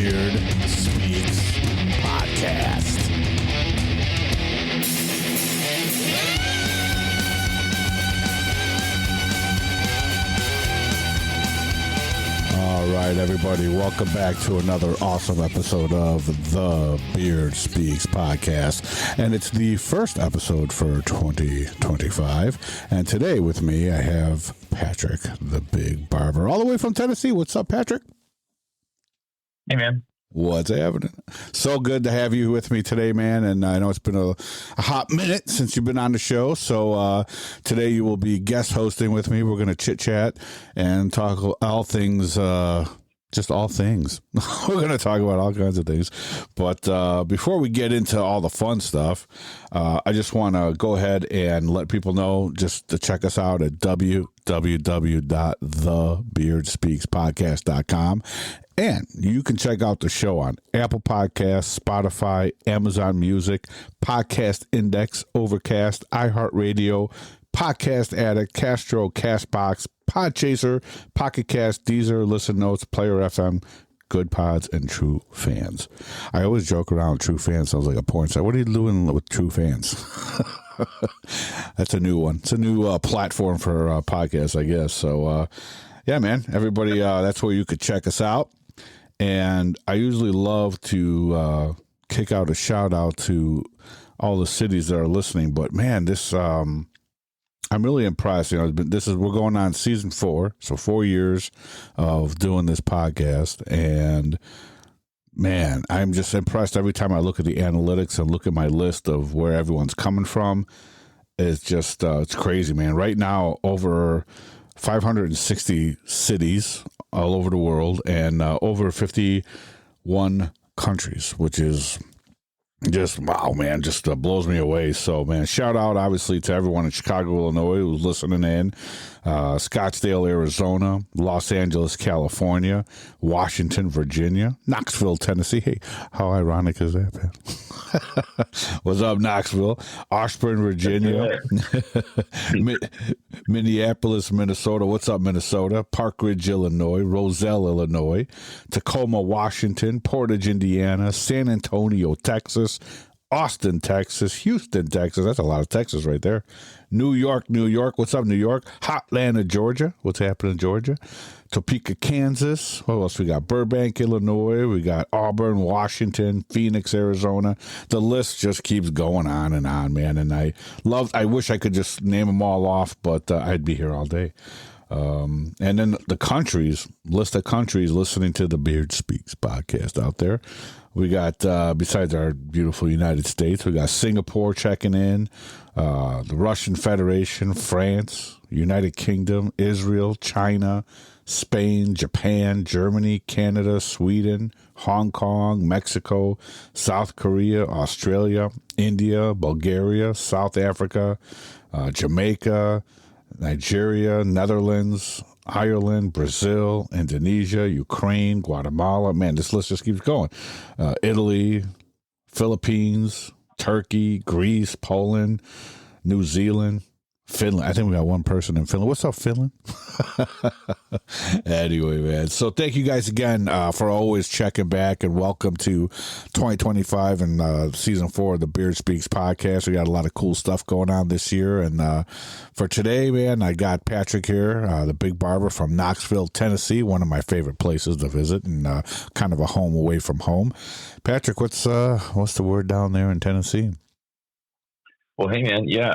Beard Speaks podcast. All right, everybody, welcome back to another awesome episode of the Beard Speaks podcast. And it's the first episode for 2025. And today with me, I have Patrick, the Big Barber, all the way from Tennessee. What's up, Patrick? Hey, man. What's happening? So good to have you with me today, man. And I know it's been a hot minute since you've been on the show. So today you will be guest hosting with me. We're going to chit chat and talk all things, just all things. We're going to talk about all kinds of things. But before we get into all the fun stuff, I just want to go ahead and let people know just to check us out at www.thebeardspeakspodcast.com. And you can check out the show on Apple Podcasts, Spotify, Amazon Music, Podcast Index, Overcast, iHeartRadio, Podcast Addict, Castro, Castbox, Podchaser, Pocket Cast, Deezer, Listen Notes, Player FM, Good Pods, and True Fans. I always joke around True Fans. Sounds like a porn site. What are you doing with True Fans? That's a new one. It's a new platform for podcasts, I guess. So, yeah, man, everybody, that's where you could check us out. And I usually love to kick out a shout out to all the cities that are listening. But man, this I'm really impressed. You know, we're going on season 4, so 4 years of doing this podcast, and man, I'm just impressed every time I look at the analytics and look at my list of where everyone's coming from. It's just it's crazy, man. Right now, over 560 cities all over the world and over 51 countries, which is just, wow, man, just blows me away. So, man, shout out, obviously, to everyone in Chicago, Illinois who's listening in, Scottsdale, Arizona, Los Angeles, California, Washington, Virginia, Knoxville, Tennessee. Hey, how ironic is that, man? What's up, Knoxville? Ashburn, Virginia. Minneapolis, Minnesota. What's up, Minnesota? Park Ridge, Illinois. Roselle, Illinois. Tacoma, Washington. Portage, Indiana. San Antonio, Texas. Austin, Texas. Houston, Texas. That's a lot of Texas right there. New York, New York. What's up, New York? Hotlanta, Georgia. What's happening in Georgia? Topeka, Kansas. What else we got? Burbank, Illinois. We got Auburn, Washington, Phoenix, Arizona. The list just keeps going on and on, man. And I wish I could just name them all off, but I'd be here all day. And then the countries, list of countries listening to the Beard Speaks podcast out there. We got, besides our beautiful United States, we got Singapore checking in, the Russian Federation, France, United Kingdom, Israel, China, Spain, Japan, Germany, Canada, Sweden, Hong Kong, Mexico, South Korea, Australia, India, Bulgaria, South Africa, Jamaica, Nigeria, Netherlands, Ireland, Brazil, Indonesia, Ukraine, Guatemala. Man, this list just keeps going. Italy, Philippines, Turkey, Greece, Poland, New Zealand, Finland. I think we got one person in Finland. What's up, Finland? Anyway, man. So thank you guys again for always checking back, and welcome to 2025 and season 4 of the Beard Speaks podcast. We got a lot of cool stuff going on this year. And for today, man, I got Patrick here, the Big Barber from Knoxville, Tennessee, one of my favorite places to visit and kind of a home away from home. Patrick, what's the word down there in Tennessee? Well, hey, man. Yeah.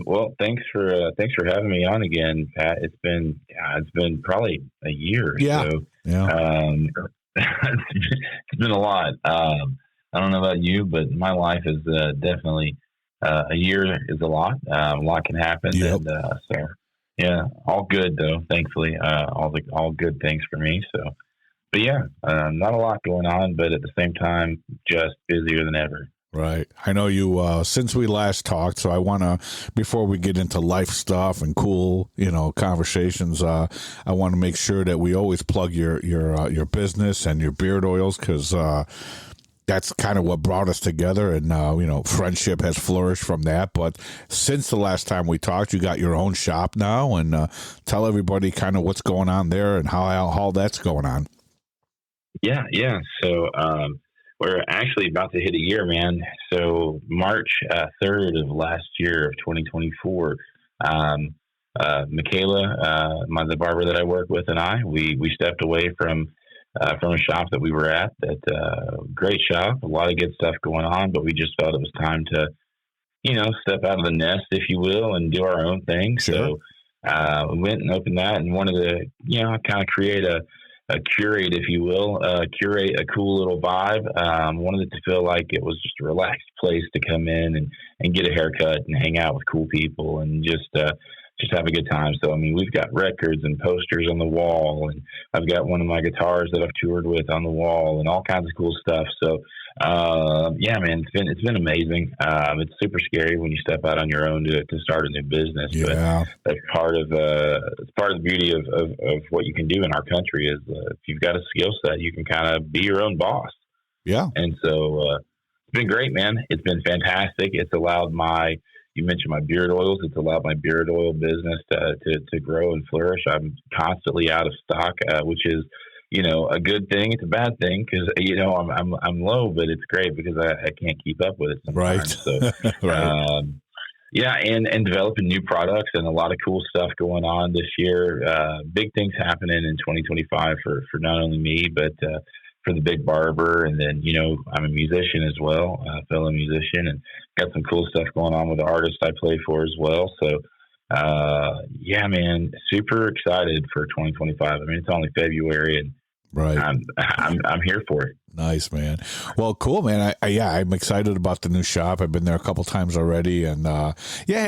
Well, thanks for having me on again, Pat. It's been probably a year. Yeah. So, yeah. It's been a lot. I don't know about you, but my life is definitely a year is a lot. A lot can happen. Yep. And so, yeah, all good though. Thankfully, all good things for me. So, but yeah, not a lot going on, but at the same time, just busier than ever. Right. I know you, since we last talked, so I want to, before we get into life stuff and cool, conversations, I want to make sure that we always plug your business and your beard oils, because that's kind of what brought us together, and friendship has flourished from that. But since the last time we talked, you got your own shop now, and tell everybody kind of what's going on there and how that's going on. Yeah, yeah. So we're actually about to hit a year, man. So March 3rd of last year of 2024, um, Michaela, the barber that I work with, and we stepped away from a shop that we were at. That great shop, a lot of good stuff going on, but we just felt it was time to step out of the nest, if you will, and do our own thing. Sure. So we went and opened that and wanted to, kind of create a curate, if you will, curate a cool little vibe. Wanted it to feel like it was just a relaxed place to come in and get a haircut and hang out with cool people and just have a good time. So, I mean, we've got records and posters on the wall, and I've got one of my guitars that I've toured with on the wall, and all kinds of cool stuff. So, yeah, man, it's been amazing. It's super scary when you step out on your own to start a new business, Yeah. but that's it's part of the beauty of what you can do in our country is if you've got a skill set, you can kind of be your own boss. Yeah. And so it's been great, man. It's been fantastic. It's allowed you mentioned my beard oils. It's allowed my beard oil business to grow and flourish. I'm constantly out of stock, which is, a good thing. It's a bad thing because, I'm low, but it's great because I can't keep up with it sometimes. Right. So, Right. yeah, and developing new products and a lot of cool stuff going on this year. Big things happening in 2025 for not only me, but for the Big Barber. And then, I'm a musician as well, a fellow musician, and got some cool stuff going on with the artists I play for as well. So, yeah, man, super excited for 2025. I mean, it's only February, and Right. I'm here for it. Nice, man. Well, cool, man. I'm excited about the new shop. I've been there a couple times already, and yeah,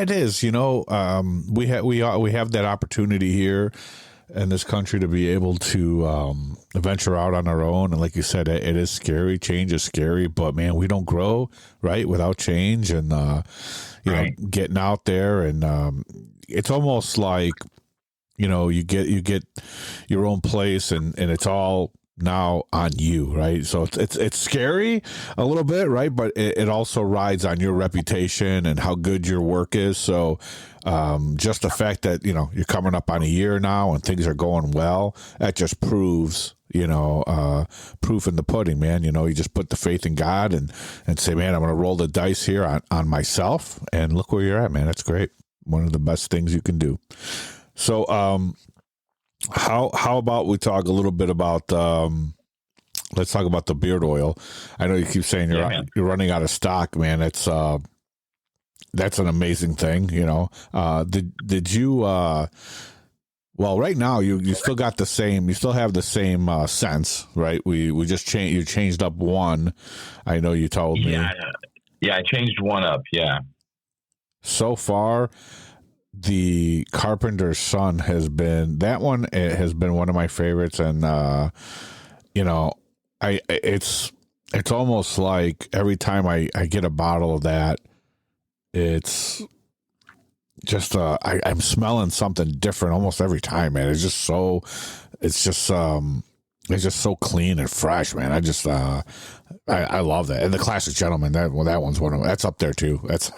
it is. We have that opportunity here in this country to be able to venture out on our own. And like you said, it is scary. Change is scary, but man, we don't grow right without change. And Right. getting out there, and it's almost like you get your own place, and it's all now on you, right? So it's scary a little bit, right? But it also rides on your reputation and how good your work is. So just the fact that you're coming up on a year now and things are going well, that just proves proof in the pudding, man. You just put the faith in God and say, man, I'm going to roll the dice here on myself, and look where you're at, man. That's great. One of the best things you can do. So, how about we talk a little bit about let's talk about the beard oil. I know you keep saying you're running out of stock, man. That's an amazing thing. Did you well, right now you still got the same. You still have the same scents, right? We just changed. You changed up one. I know you told me. Yeah, I changed one up. Yeah. So far, the Carpenter's Son has been one of my favorites, and it's almost like every time I get a bottle of that, it's just I'm smelling something different almost every time, man. It's just so clean and fresh, man. I love that. And the Classic Gentleman, that one's that's up there too. That's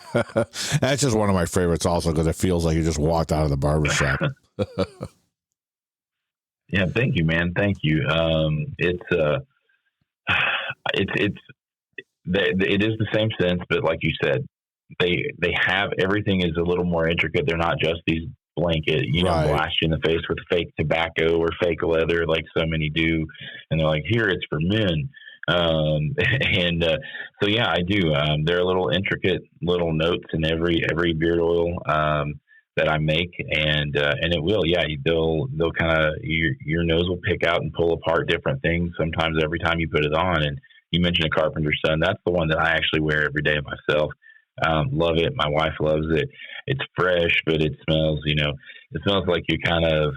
that's just one of my favorites also, because it feels like you just walked out of the barbershop. Yeah, thank you, man. Thank you. It is the same sense, but like you said, they have everything is a little more intricate. They're not just these blanket, Right. blast you in the face with fake tobacco or fake leather like so many do, and they're like, here, it's for men. So yeah, I do. There are little intricate little notes in every beard oil that I make, and it will, yeah, they'll kind of your nose will pick out and pull apart different things sometimes every time you put it on. And you mentioned a Carpenter's Son. That's the one that I actually wear every day myself. Love it. My wife loves it. It's fresh, but it smells, it smells like you kind of,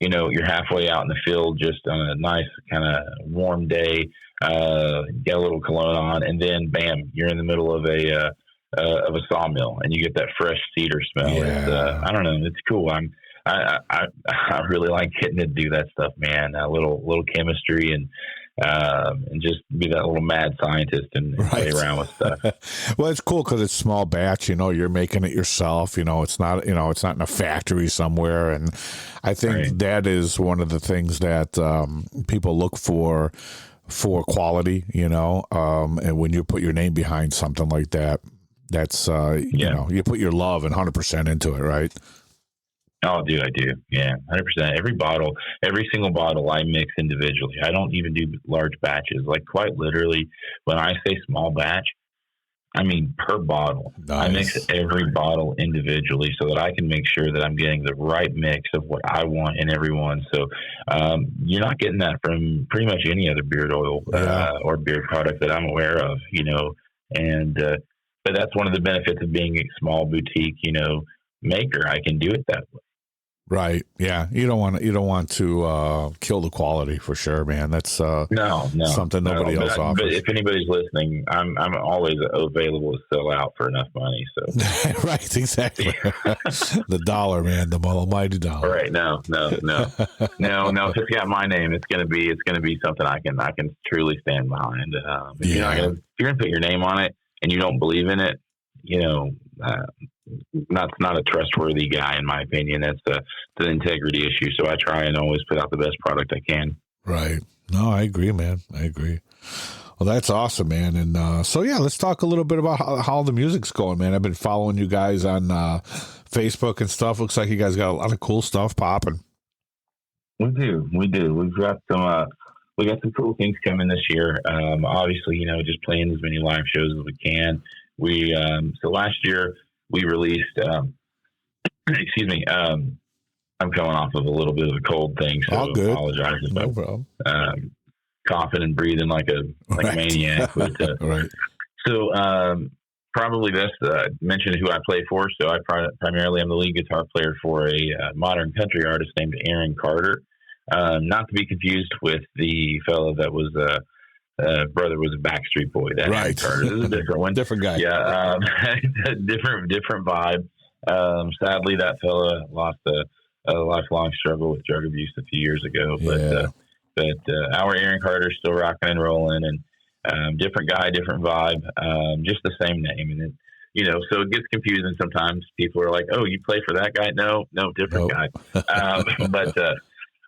you're halfway out in the field just on a nice kind of warm day, get a little cologne on, and then bam, you're in the middle of a sawmill, and you get that fresh cedar smell. Yeah. I don't know. It's cool. I really like getting to do that stuff, man. A little chemistry and and just be that little mad scientist and play around with stuff. Well, it's cool because it's small batch. You're making it yourself. It's not in a factory somewhere. And I think that is one of the things that people look for quality. And when you put your name behind something like that, that's you put your love and 100% into it, right? Oh, dude, I do. Yeah, 100%. Every single bottle I mix individually. I don't even do large batches. Like, quite literally, when I say small batch, I mean per bottle. Nice. I mix every bottle individually so that I can make sure that I'm getting the right mix of what I want in every one. So you're not getting that from pretty much any other beard oil or beard product that I'm aware of, And but that's one of the benefits of being a small boutique, maker. I can do it that way. Right. Yeah. You don't want to kill the quality for sure, man. That's no something nobody else offers. But if anybody's listening, I'm always available to sell out for enough money. So right, exactly. The dollar, man, the almighty dollar. Right. No. If it's got my name, it's gonna be something I can truly stand behind. If you're gonna put your name on it and you don't believe in it, not a trustworthy guy, in my opinion. That's an integrity issue. So I try and always put out the best product I can. Right. No, I agree, man. I agree. Well, that's awesome, man. And let's talk a little bit about how the music's going, man. I've been following you guys on Facebook and stuff. Looks like you guys got a lot of cool stuff popping. We do. We've got some cool things coming this year. Obviously, just playing as many live shows as we can. So last year we released, excuse me, I'm coming off of a little bit of a cold thing, so I apologize if I'm coughing and breathing like a maniac. But, right. So probably best mention who I play for. So I primarily am the lead guitar player for a modern country artist named Aaron Carter. Not to be confused with the fellow that was brother was a Backstreet Boy. That right. Carter. This is a different one. Different guy. Yeah. Different vibe. Sadly, that fella lost a lifelong struggle with drug abuse a few years ago. But our Aaron Carter is still rocking and rolling, and different guy, different vibe, just the same name. And so it gets confusing sometimes. People are like, "Oh, you play for that guy?" No, different guy.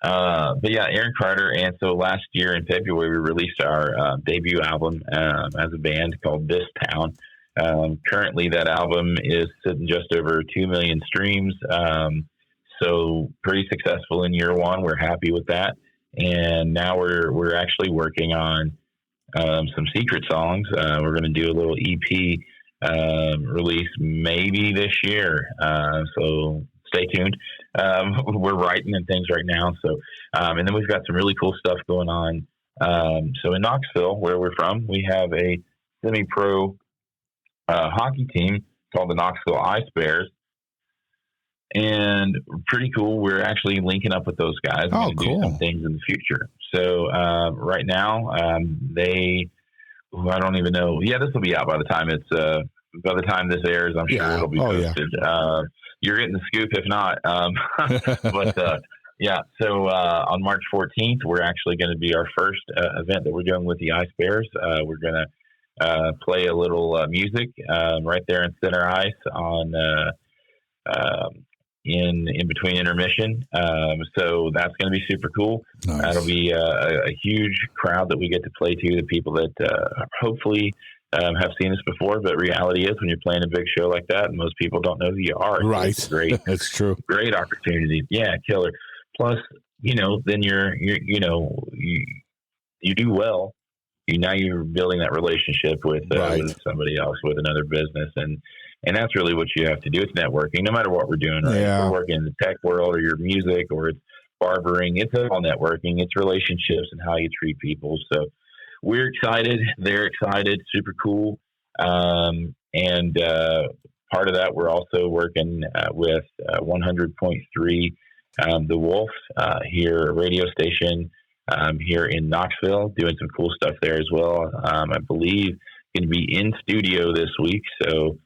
But yeah, Aaron Carter. And so last year in February, we released our debut album as a band called This Town. Currently, that album is sitting just over 2 million streams. So pretty successful in year one. We're happy with that. And now we're actually working on some secret songs. We're going to do a little EP release maybe this year. So stay tuned. We're writing and things right now. So, and then we've got some really cool stuff going on. So in Knoxville, where we're from, we have a semi-pro hockey team called the Knoxville Ice Bears. And pretty cool. We're actually linking up with those guys. We're going to do some things in the future. So right now, I don't even know. Yeah, this will be out by the time this airs. I'm sure it'll be posted. Yeah. You're getting the scoop if not. But yeah. So on March 14th, we're actually going to be our first event that we're doing with the Ice Bears. We're going to play a little music right there in center ice on. In between intermission. So that's going to be super cool. Nice. That'll be a huge crowd that we get to play to, the people that hopefully have seen us before. But reality is when you're playing a big show like that, most people don't know who you are. Right. It's great. That's true. Great opportunity. Yeah. Killer. Plus, then you do well. Now you're building that relationship with somebody else, with another business. And that's really what you have to do. It's networking, no matter what we're doing. Right? Yeah. If we're working in the tech world or your music or it's barbering. It's all networking. It's relationships and how you treat people. So we're excited. They're excited. Super cool. And part of that, we're also working with 100.3 The Wolf here, a radio station here in Knoxville, doing some cool stuff there as well. I believe going to be in studio this week. So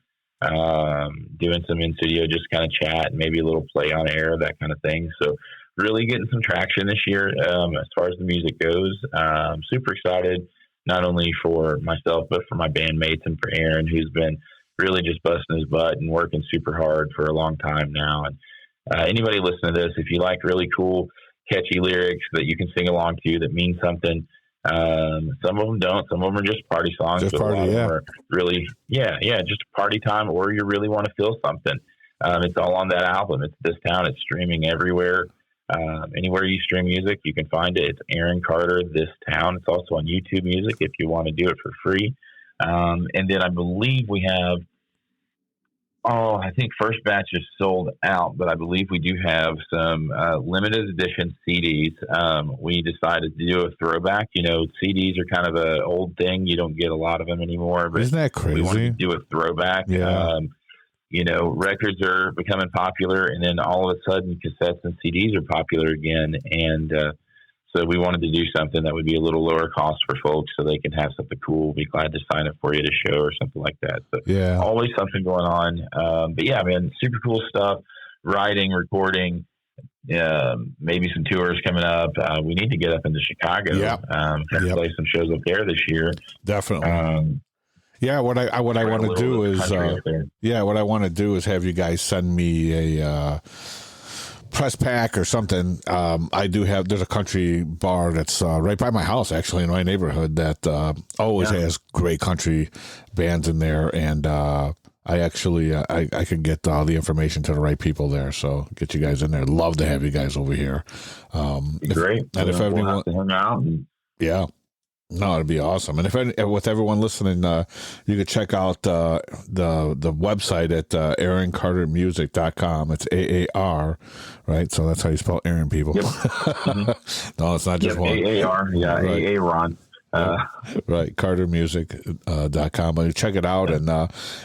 doing some in studio, just kind of chat, maybe a little play on air, that kind of thing. So really getting some traction this year as far as the music goes. Super excited, not only for myself, but for my bandmates and for Aaron, who's been really just busting his butt and working super hard for a long time now. And anybody listening to this, if you like really cool, catchy lyrics that you can sing along to that mean something, some of them don't. Some of them are just party songs. Just but party, a lot of yeah. them are really, just party time, or you really want to feel something. It's all on that album. It's This Town. It's streaming everywhere. Anywhere you stream music, you can find it. It's Aaron Carter, This Town. It's also on YouTube Music if you want to do it for free. And then I believe we have, I think first batch is sold out, but I believe we do have some limited edition CDs. We decided to do a throwback. CDs are kind of an old thing. You don't get a lot of them anymore. But isn't that crazy? We wanted to do a throwback. Yeah. Records are becoming popular, and then all of a sudden cassettes and CDs are popular again. And so we wanted to do something that would be a little lower cost for folks so they can have something cool. Be glad to sign up for you at a show or something like that. So yeah, always something going on. But yeah, man, super cool stuff. Writing, recording, maybe some tours coming up. We need to get up into Chicago. Play some shows up there this year. Definitely. Yeah, what I want to do is what I want to do is have you guys send me a press pack or something. There's a country bar that's right by my house, actually, in my neighborhood, that always has great country bands in there, and I actually I can get all the information to the right people there, so get you guys in there. Love to have you guys over here. Great. And if everyone have to hang out. Yeah. No, it'd be awesome. And with everyone listening, you could check out the website at AaronCarterMusic.com. It's AAR, right? So that's how you spell Aaron, people. Yep. Mm-hmm. No, it's not just one. AAR, yeah, right. Aaron. Right, CarterMusic.com. But check it out, and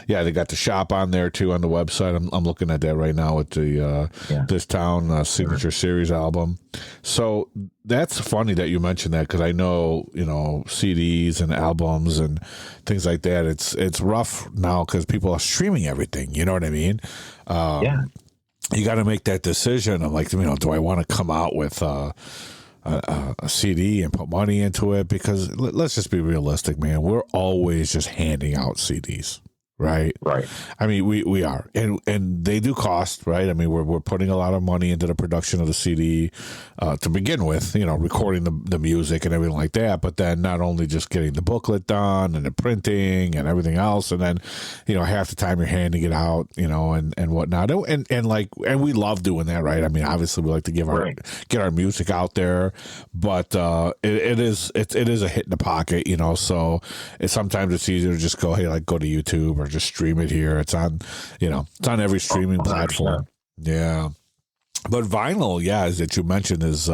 they got the shop on there too on the website. I'm looking at that right now with the This Town Signature Series album. So that's funny that you mentioned that, because I know CDs and albums and things like that. It's rough now because people are streaming everything. You know what I mean? You got to make that decision. I'm like, do I want to come out with a CD and put money into it? Because let's just be realistic, man. We're always just handing out CDs, right? Right. I mean, we are, and they do cost, right? I mean, we're putting a lot of money into the production of the CD to begin with, recording the music and everything like that. But then not only just getting the booklet done and the printing and everything else, and then half the time you're handing it out, and whatnot, and we love doing that, right? I mean, obviously we like to get our music out there, but it is a hit in the pocket, so sometimes it's easier to just go, hey, like go to YouTube or just stream it here. It's on, it's on every streaming platform. Yeah. But vinyl, as that you mentioned, is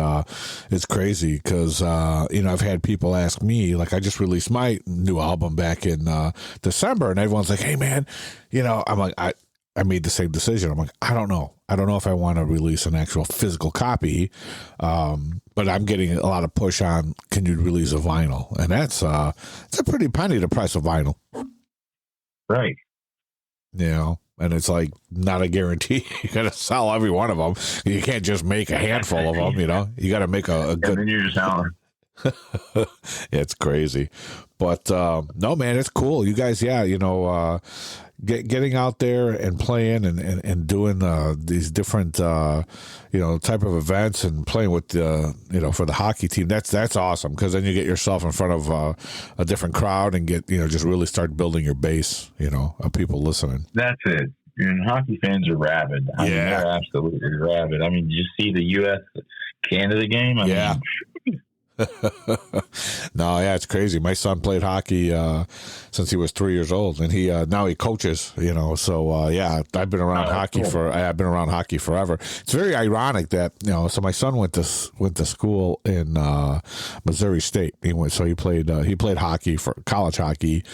crazy because, I've had people ask me, like, I just released my new album back in December, and everyone's like, hey, man, I'm like, I made the same decision. I'm like, I don't know if I want to release an actual physical copy, but I'm getting a lot of push on, can you release a vinyl? And it's a pretty penny the price of vinyl. Right. And it's like not a guarantee. You got to sell every one of them. You can't just make a handful of them, You got to make a good. And then you're just selling. It's crazy. But no, man, it's cool. You guys, getting out there and playing and doing these different type of events and playing with for the hockey team. That's awesome, because then you get yourself in front of a different crowd and get just really start building your base of people listening. That's it. And hockey fans are rabid. I mean, they're absolutely rabid. I mean, did you see the U.S. Canada game? I mean, No, it's crazy. My son played hockey since he was 3 years old, and he now he coaches. So I've been around hockey I've been around hockey forever. It's very ironic that so my son went to school in Missouri State. He played hockey for college hockey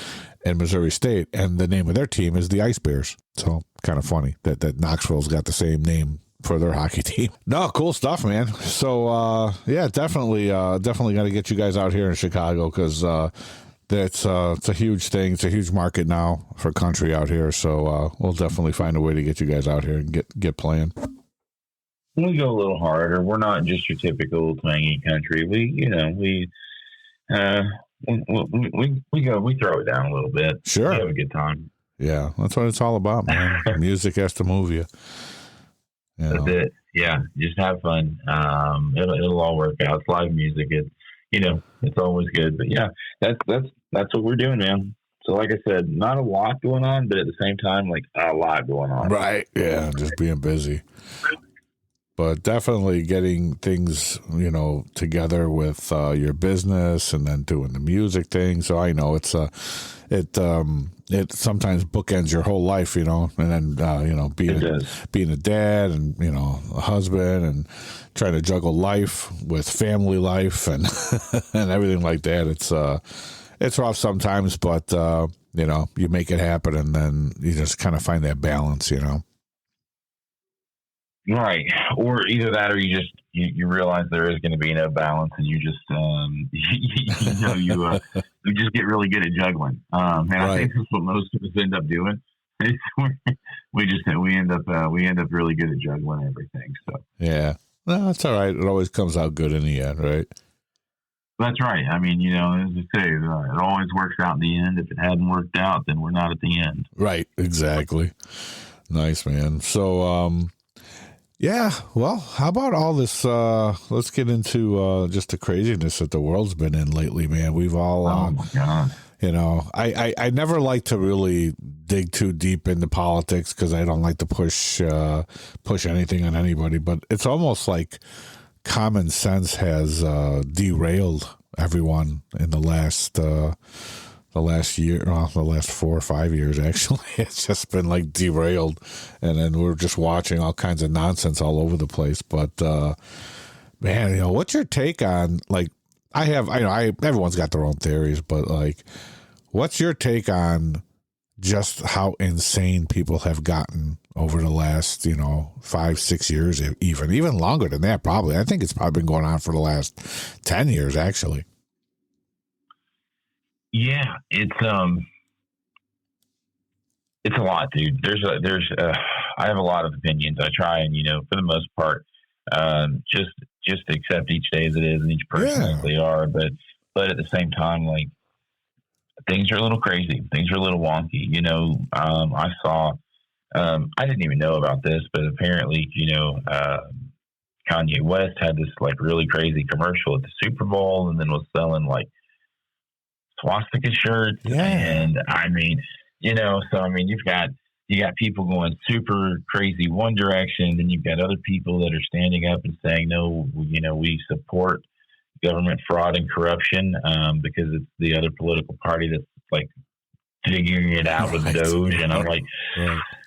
in Missouri State, and the name of their team is the Ice Bears. So kind of funny that Knoxville's got the same name for their hockey team. No, cool stuff, man. So definitely got to get you guys out here in Chicago, because it's a huge thing. It's a huge market now for country out here. So we'll definitely find a way to get you guys out here and get playing. we go a little harder. We're not just your typical twangy country. We throw it down a little bit. Sure. We have a good time. Yeah, that's what it's all about, man. Music has to move you. That's it. Yeah, just have fun. It'll all work out. It's live music. It's always good. But yeah, that's what we're doing, man. So like I said, not a lot going on, but at the same time, like a lot going on. Right. Yeah, just being busy. But definitely getting things, together with your business and then doing the music thing. So I know it sometimes bookends your whole life, and then being a dad and a husband and trying to juggle life with family life and and everything like that. It's rough sometimes, but you make it happen, and then you just kind of find that balance, Right. Or either that, or you realize there is going to be no balance, and you just you just get really good at juggling. And right. I think that's what most of us end up doing. We end up really good at juggling everything. So yeah, no, that's all right. It always comes out good in the end, right? That's right. I mean, as I say, it always works out in the end. If it hadn't worked out, then we're not at the end. Right. Exactly. Nice, man. So, yeah, well, how about all this? Let's get into just the craziness that the world's been in lately, man. We've all, oh my God. I never like to really dig too deep into politics because I don't like to push anything on anybody. But it's almost like common sense has derailed everyone in the last year, the last 4 or 5 years, actually. It's just been like derailed. And then we're just watching all kinds of nonsense all over the place. But, man, what's your take on, like, everyone's got their own theories, but like, what's your take on just how insane people have gotten over the last, 5-6 years, even longer than that, probably. I think it's probably been going on for the last 10 years, actually. Yeah, it's a lot, dude. I have a lot of opinions. I try and, for the most part, just accept each day as it is and each person as they are. But at the same time, like, things are a little crazy. Things are a little wonky. I saw, I didn't even know about this, but apparently, Kanye West had this like really crazy commercial at the Super Bowl and then was selling like swastika shirts. Yeah. And I mean, you got people going super crazy one direction, then you've got other people that are standing up and saying, no, we support government fraud and corruption, because it's the other political party that's like figuring it out with Doge. And I'm like,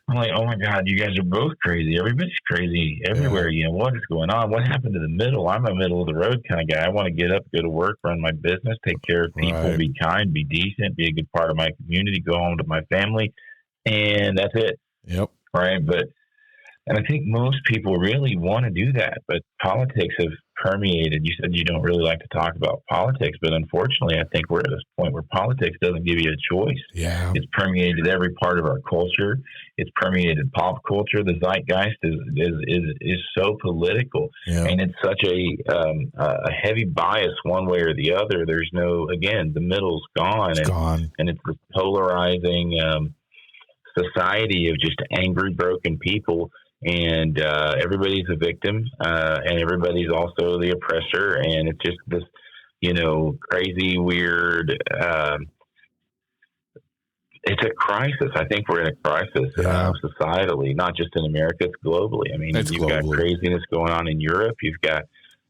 oh my God, you guys are both crazy. Everybody's crazy everywhere. What is going on? What happened to the middle? I'm a middle of the road kind of guy. I want to get up, go to work, run my business, take care of people, be kind, be decent, be a good part of my community, go home to my family. And that's it. Yep. Right. And I think most people really want to do that, but politics have permeated. You said you don't really like to talk about politics, but unfortunately, I think we're at this point where politics doesn't give you a choice. Yeah. It's permeated every part of our culture. It's permeated pop culture. The zeitgeist is so political, and it's such a heavy bias one way or the other. There's no, again, the middle's gone. It's gone. And it's this polarizing society of just angry, broken people. And everybody's a victim, and everybody's also the oppressor. And it's just this, crazy, weird. It's a crisis. I think we're in a crisis societally, not just in America, it's globally. I mean, you've got craziness going on in Europe. You've got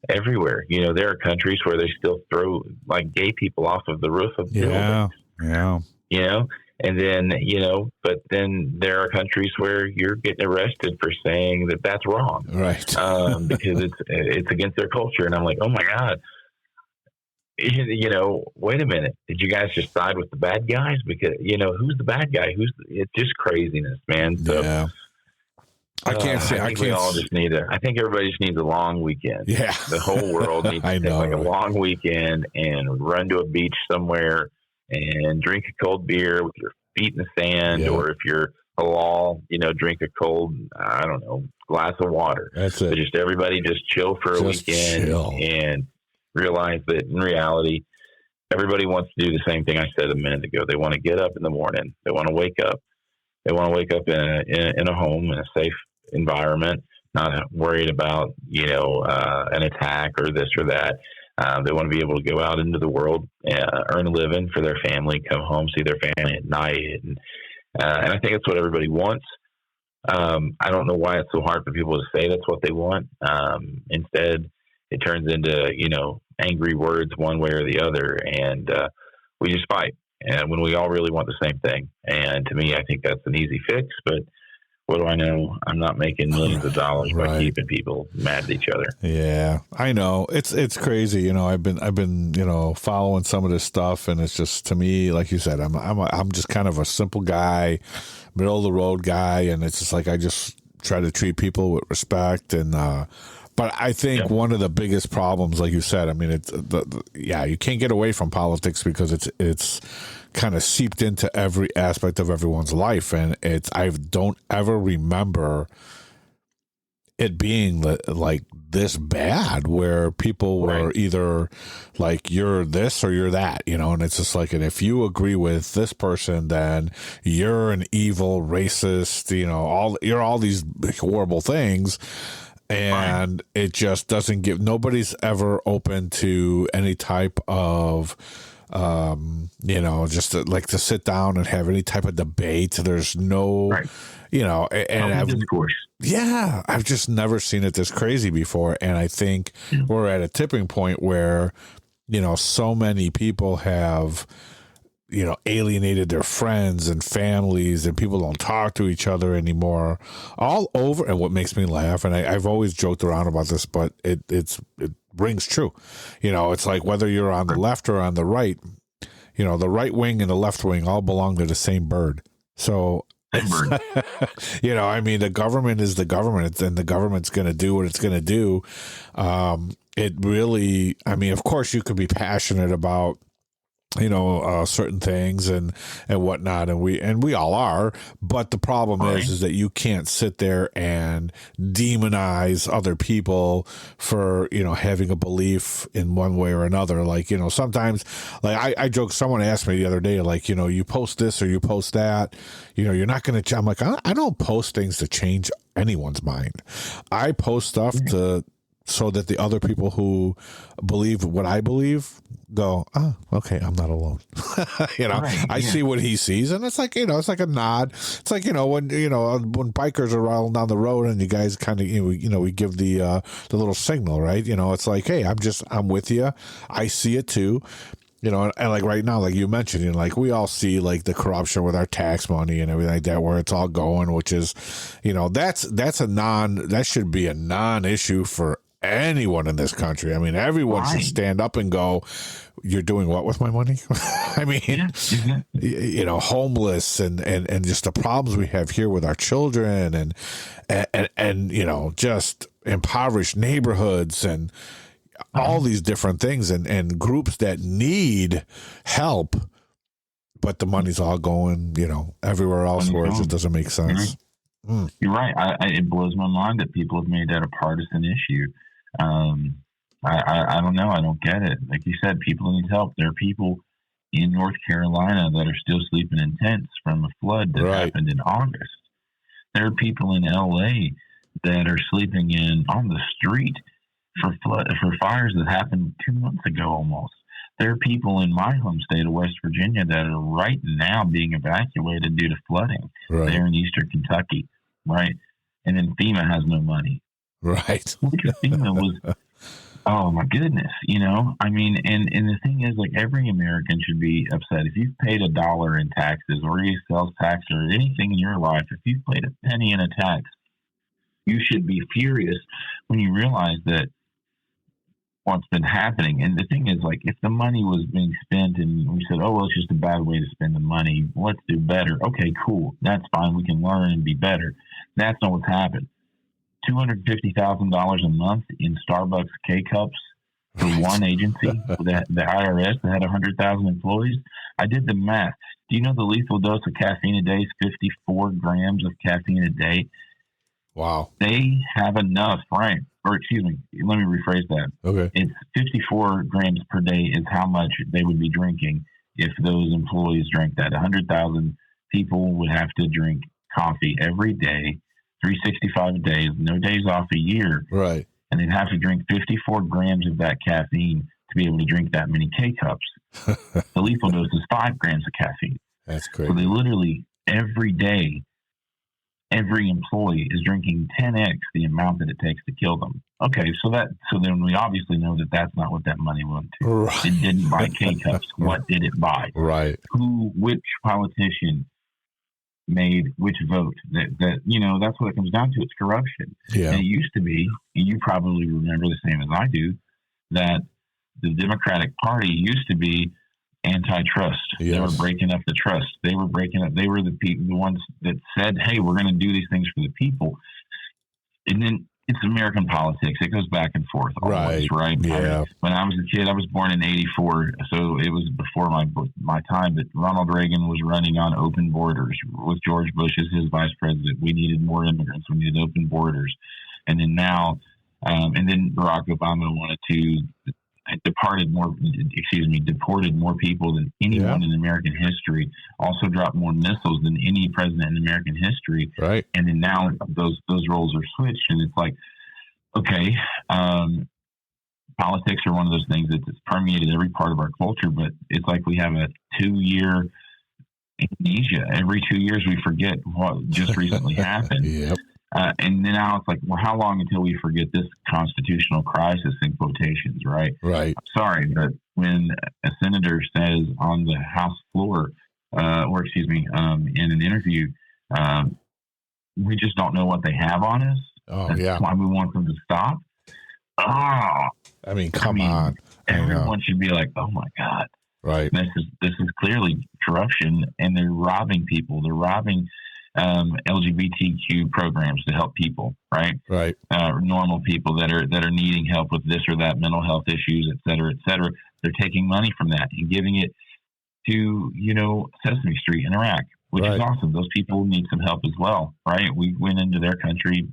everywhere. There are countries where they still throw like gay people off of the roof of buildings. Yeah. And then, but then there are countries where you're getting arrested for saying that that's wrong. Right. Because it's against their culture. And I'm like, oh my God, wait a minute. Did you guys just side with the bad guys? Because, who's the bad guy? It's just craziness, man. So, yeah. I think everybody just needs a long weekend. Yeah. The whole world needs to take a long weekend and run to a beach somewhere and drink a cold beer with your feet in the sand, or if you're halal, drink a cold, I don't know, glass of water. That's it. But just everybody just chill for a weekend and realize that in reality, everybody wants to do the same thing I said a minute ago. They want to get up in the morning. They want to wake up. They want to wake up in a home, in a safe environment, not worried about, an attack or this or that. They want to be able to go out into the world, earn a living for their family, come home, see their family at night. And I think that's what everybody wants. I don't know why it's so hard for people to say that's what they want. Instead, it turns into, angry words one way or the other. And we just fight. And when we all really want the same thing. And to me, I think that's an easy fix. But what do I know? I'm not making millions of dollars by keeping people mad at each other. Yeah, I know. It's crazy. I've been following some of this stuff, and it's just, to me, like you said, I'm just kind of a simple guy, middle of the road guy, and it's just like I just try to treat people with respect. And but I think one of the biggest problems, like you said, I mean, it's you can't get away from politics because it's kind of seeped into every aspect of everyone's life, and I don't ever remember it being like this bad, where people were either like, you're this or you're that, and it's just like, and if you agree with this person, then you're an evil racist, you're all these horrible things. And it just doesn't nobody's ever open to any type of, just to sit down and have any type of debate. There's no, I've just never seen it this crazy before. And I think we're at a tipping point where, so many people have, alienated their friends and families, and people don't talk to each other anymore, all over. And what makes me laugh, and I've always joked around about this, but it rings true. It's like, whether you're on the left or on the right, the right wing and the left wing all belong to the same bird. So, I mean, the government is the government, and the government's going to do what it's going to do. It really, I mean, of course you could be passionate about, certain things and whatnot, and we all are, but the problem is that you can't sit there and demonize other people for, having a belief in one way or another. Like, sometimes, like I joke, someone asked me the other day, like, you post this or you post that, you're not going to, I'm like, I don't post things to change anyone's mind. I post stuff so that the other people who believe what I believe go, okay, I'm not alone. I see what he sees, and it's like, it's like a nod. It's like, when bikers are rolling down the road and you guys kind of, we give the little signal, right? It's like, hey, I'm with you. I see it too. And like right now, like you mentioned, like we all see like the corruption with our tax money and everything like that, where it's all going, which is, that should be a non-issue for anyone in this country. I mean, everyone should stand up and go, you're doing what with my money? I mean, homeless and just the problems we have here with our children and just impoverished neighborhoods and all these different things and groups that need help, but the money's all going, everywhere else where it just doesn't make sense. You're right. It blows my mind that people have made that a partisan issue. I don't know. I don't get it. Like you said, people need help. There are people in North Carolina that are still sleeping in tents from a flood that happened in August. There are people in LA that are sleeping on the street for fires that happened 2 months ago almost. There are people in my home state of West Virginia that are right now being evacuated due to flooding there in eastern Kentucky, right? And then FEMA has no money. Right. Because FEMA was, oh my goodness, I mean, and the thing is, like, every American should be upset. If you've paid $1 in taxes or sales tax or anything in your life, if you've paid a penny in a tax, you should be furious when you realize that what's been happening. And the thing is, like, if the money was being spent and we said, oh, well, it's just a bad way to spend the money, let's do better. Okay, cool. That's fine. We can learn and be better. That's not what's happened. $250,000 a month in Starbucks K-Cups for one agency, the IRS that had 100,000 employees. I did the math. Do you know the lethal dose of caffeine a day is 54 grams of caffeine a day? Wow. They have enough, right? Or excuse me, let me rephrase that. Okay. It's 54 grams per day is how much they would be drinking if those employees drank that. 100,000 people would have to drink coffee every day, 365 days, no days off a year. Right. And they'd have to drink 54 grams of that caffeine to be able to drink that many K-cups. The lethal dose is 5 grams of caffeine. That's crazy. So they literally, every day, every employee is drinking 10x the amount that it takes to kill them. Okay, so then we obviously know that that's not what that money went to. Right. It didn't buy K-cups. What did it buy? Right. Which politician made which vote? That that's what it comes down to. It's corruption. Yeah. And it used to be, and you probably remember the same as I do, that the Democratic Party used to be antitrust. Yes. They were breaking up the trust. They were breaking up. They were the ones that said, "Hey, we're going to do these things for the people." And then it's American politics. It goes back and forth always, right? Yeah. When I was a kid, I was born in '84, so it was before my time. But Ronald Reagan was running on open borders with George Bush as his vice president. We needed more immigrants. We needed open borders. And then now, and then Barack Obama wanted to deported more people than anyone in American history. Also dropped more missiles than any president in American history. Right. And then now those roles are switched, and it's like, okay, politics are one of those things that's permeated every part of our culture. But it's like we have a 2-year amnesia. Every 2 years we forget what just recently happened. Yep. And then now it's like, well, how long until we forget this constitutional crisis in quotations, right? Right. I'm sorry, but when a senator says on the House floor, in an interview, we just don't know what they have on us. Oh, That's why we want them to stop. Oh, I mean, come on. Everyone should be like, oh my God. Right. This is clearly corruption, and they're robbing people. They're robbing LGBTQ programs to help people, right? Right. Normal people that are needing help with this or that, mental health issues, et cetera, et cetera. They're taking money from that and giving it to, Sesame Street in Iraq, which is awesome. Those people need some help as well, right? We went into their country,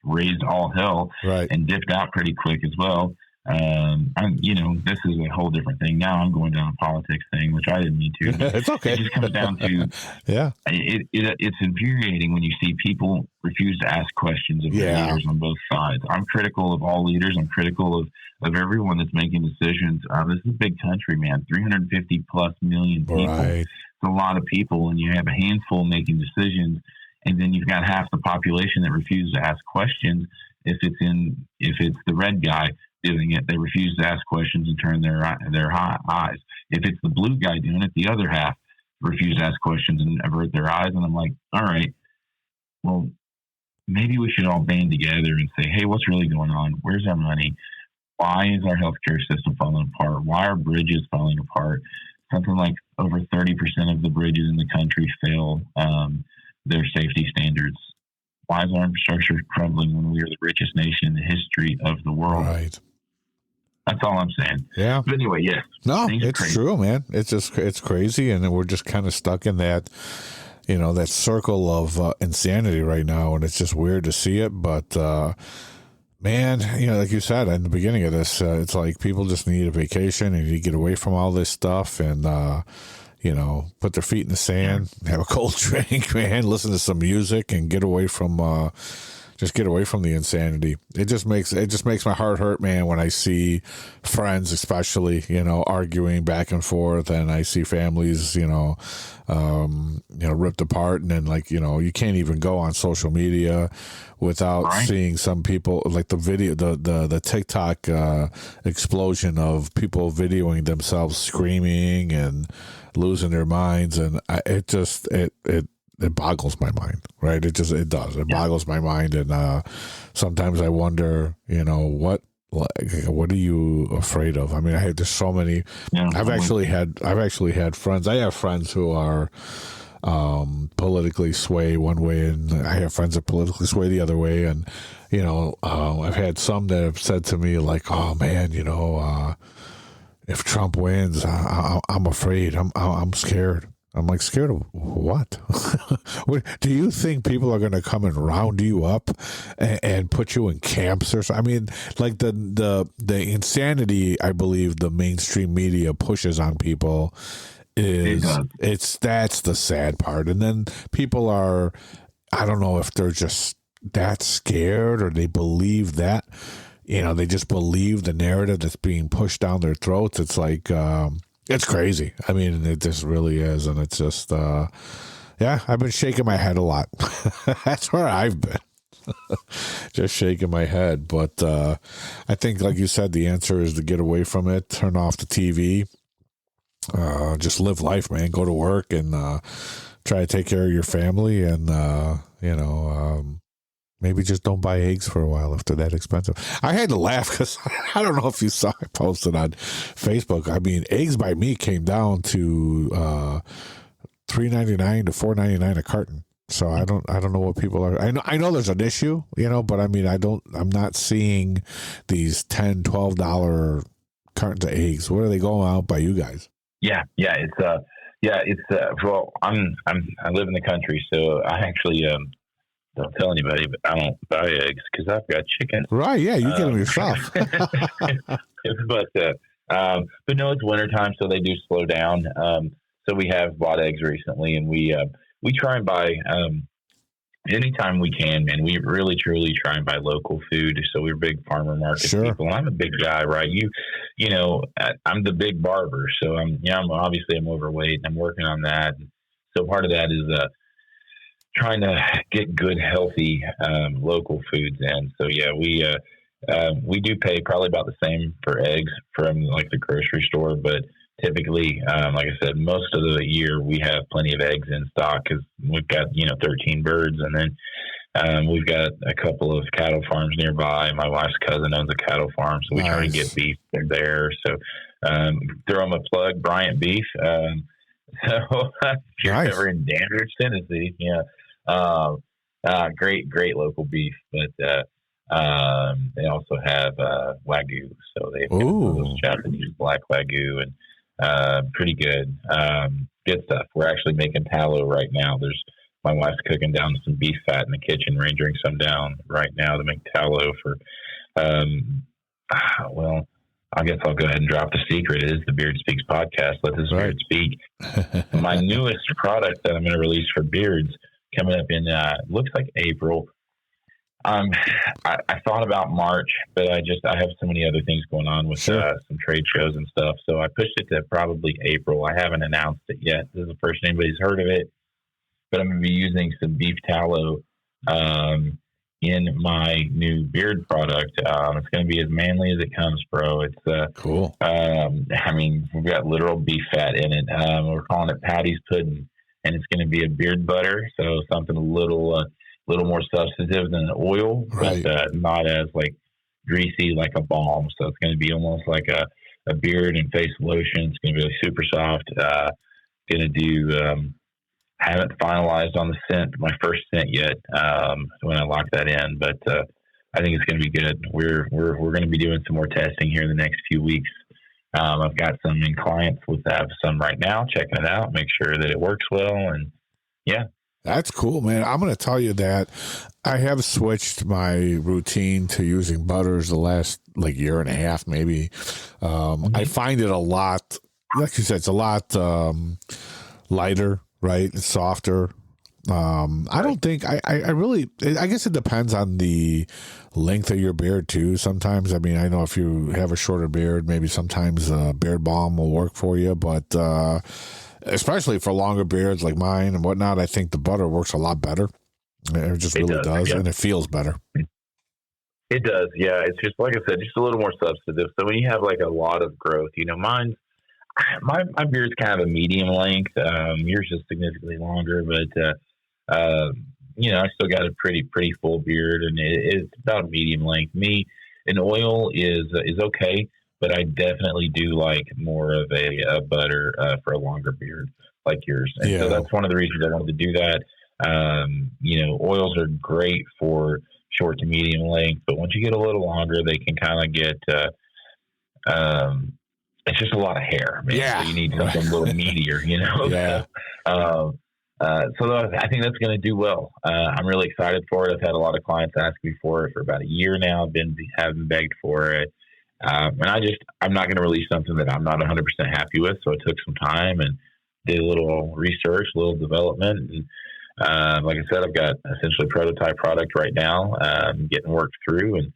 raised all hell, and dipped out pretty quick as well. This is a whole different thing. Now I'm going down a politics thing, which I didn't mean to. It's okay. It just comes down to, it's infuriating when you see people refuse to ask questions of their leaders on both sides. I'm critical of all leaders. I'm critical of everyone that's making decisions. This is a big country, man. 350 plus million people. Right. It's a lot of people, and you have a handful making decisions, and then you've got half the population that refuses to ask questions. If it's the red guy doing it, they refuse to ask questions and turn their eyes. If it's the blue guy doing it, the other half refuse to ask questions and avert their eyes. And I'm like, all right, well, maybe we should all band together and say, hey, what's really going on? Where's our money? Why is our healthcare system falling apart? Why are bridges falling apart? Something like over 30% of the bridges in the country fail their safety standards. Why is our infrastructure crumbling when we are the richest nation in the history of the world? Right. That's all I'm saying. Yeah. But anyway, yes. No, it's true, man. It's crazy, and we're just kind of stuck in that, that circle of insanity right now, and it's just weird to see it. But man, like you said in the beginning of this, it's like people just need a vacation and need to get away from all this stuff and put their feet in the sand, have a cold drink, man, listen to some music, and get away from the insanity. It just makes my heart hurt, man, when I see friends, especially, arguing back and forth, and I see families, ripped apart, and then you can't even go on social media without seeing some people, like the video, the TikTok explosion of people videoing themselves screaming and losing their minds, and it boggles my mind, right? It does. It boggles my mind, and sometimes I wonder, what are you afraid of? I mean, there's so many. Yeah, I've actually had friends. I have friends who are politically sway one way, and I have friends that politically sway the other way, and I've had some that have said to me like, "Oh man, if Trump wins, I'm afraid. I'm scared." I'm like, scared of what? Do you think people are going to come and round you up and put you in camps or something? I mean, like the insanity I believe the mainstream media pushes on people that's the sad part. And then people are, I don't know if they're just that scared or they believe that, they just believe the narrative that's being pushed down their throats. It's like, it's crazy. I mean, it just really is. And it's just, I've been shaking my head a lot. That's where I've been. Just shaking my head. But I think, like you said, the answer is to get away from it, turn off the TV, just live life, man. Go to work and try to take care of your family and, maybe just don't buy eggs for a while if they're that expensive. I had to laugh because I don't know if you saw I posted on Facebook. I mean, eggs by me came down to $3.99 to $4.99 a carton. So I don't know what people are. I know there's an issue, but I mean, I'm not seeing these $10, $12 cartons of eggs. What are they going out by you guys? Yeah. It's well, I live in the country, so I actually, don't tell anybody, but I don't buy eggs because I've got chickens. Right? Yeah, you get them yourself. But no, it's wintertime, so they do slow down. So we have bought eggs recently, and we try and buy anytime we can. Man, we really truly try and buy local food. So we're big farmer market people, and I'm a big guy, right? I'm the Big Barber, so I'm overweight, and I'm working on that. So part of that is trying to get good, healthy local foods in. So we do pay probably about the same for eggs from like the grocery store, but typically, like I said, most of the year we have plenty of eggs in stock because we've got 13 birds, and then we've got a couple of cattle farms nearby. My wife's cousin owns a cattle farm, so we try to get beef there. So throw them a plug, Bryant Beef. So if you're ever in Danvers, Tennessee, great local beef, but they also have Wagyu, so they have those Japanese black Wagyu, and pretty good stuff. We're actually making tallow right now. My wife's cooking down some beef fat in the kitchen, rendering some down right now to make tallow for. Well, I guess I'll go ahead and drop the secret. It is the Beard Speaks podcast. Let this beard speak. My newest product that I'm going to release for beards coming up in looks like April. I thought about March, but I have so many other things going on with some trade shows and stuff. So I pushed it to probably April. I haven't announced it yet. This is the first anybody's heard of it, but I'm going to be using some beef tallow in my new beard product. It's going to be as manly as it comes, bro. It's cool. We've got literal beef fat in it. We're calling it Patty's Pudding, and it's going to be a beard butter, so something a little more substantive than oil, but not as like greasy like a balm. So it's going to be almost like a beard and face lotion. It's going to be super soft. Going to do. Haven't finalized on the scent, my first scent yet. When I lock that in, but I think it's going to be good. We're going to be doing some more testing here in the next few weeks. I've got some in clients with some right now, checking it out, make sure that it works well, and yeah. That's cool, man. I'm going to tell you that I have switched my routine to using butters the last year and a half, maybe. I find it a lot, like you said, it's a lot lighter, right? It's softer. I don't think I guess it depends on the length of your beard too. Sometimes, I know if you have a shorter beard, maybe sometimes beard balm will work for you, but especially for longer beards like mine and whatnot, I think the butter works a lot better. It just really does, and it feels better. It does, yeah. It's just, like I said, just a little more substantive. So when you have a lot of growth, mine's, my beard's kind of a medium length. Yours is significantly longer, but I still got a pretty full beard, and it's about medium length. Me, an oil is okay, but I definitely do like more of a butter for a longer beard like yours. And so that's one of the reasons I wanted to do that. Oils are great for short to medium length. But once you get a little longer, they can kind of get, it's just a lot of hair, man. Yeah. So you need something a little meatier, Yeah. So I think that's going to do well. I'm really excited for it. I've had a lot of clients ask me for it for about a year now. I've been having begged for it. And I'm not going to release something that I'm not 100% happy with. So it took some time and did a little research, a little development. And like I said, I've got essentially a prototype product right now, getting worked through. And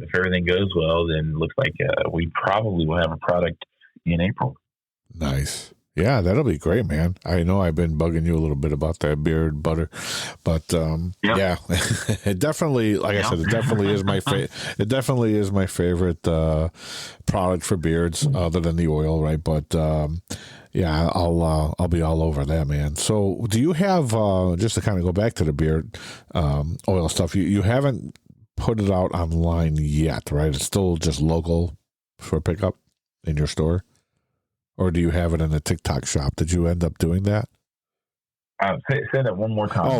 if everything goes well, then it looks like we probably will have a product in April. Nice. Yeah, that'll be great, man. I know I've been bugging you a little bit about that beard butter, but yeah, it definitely, like I said, it definitely is my favorite. It definitely is my favorite product for beards, other than the oil, right? But yeah, I'll be all over that, man. So, do you have just to kind of go back to the beard oil stuff? You haven't put it out online yet, right? It's still just local for pickup in your store. Or do you have it in a TikTok shop? Did you end up doing that? Say that one more time. Oh,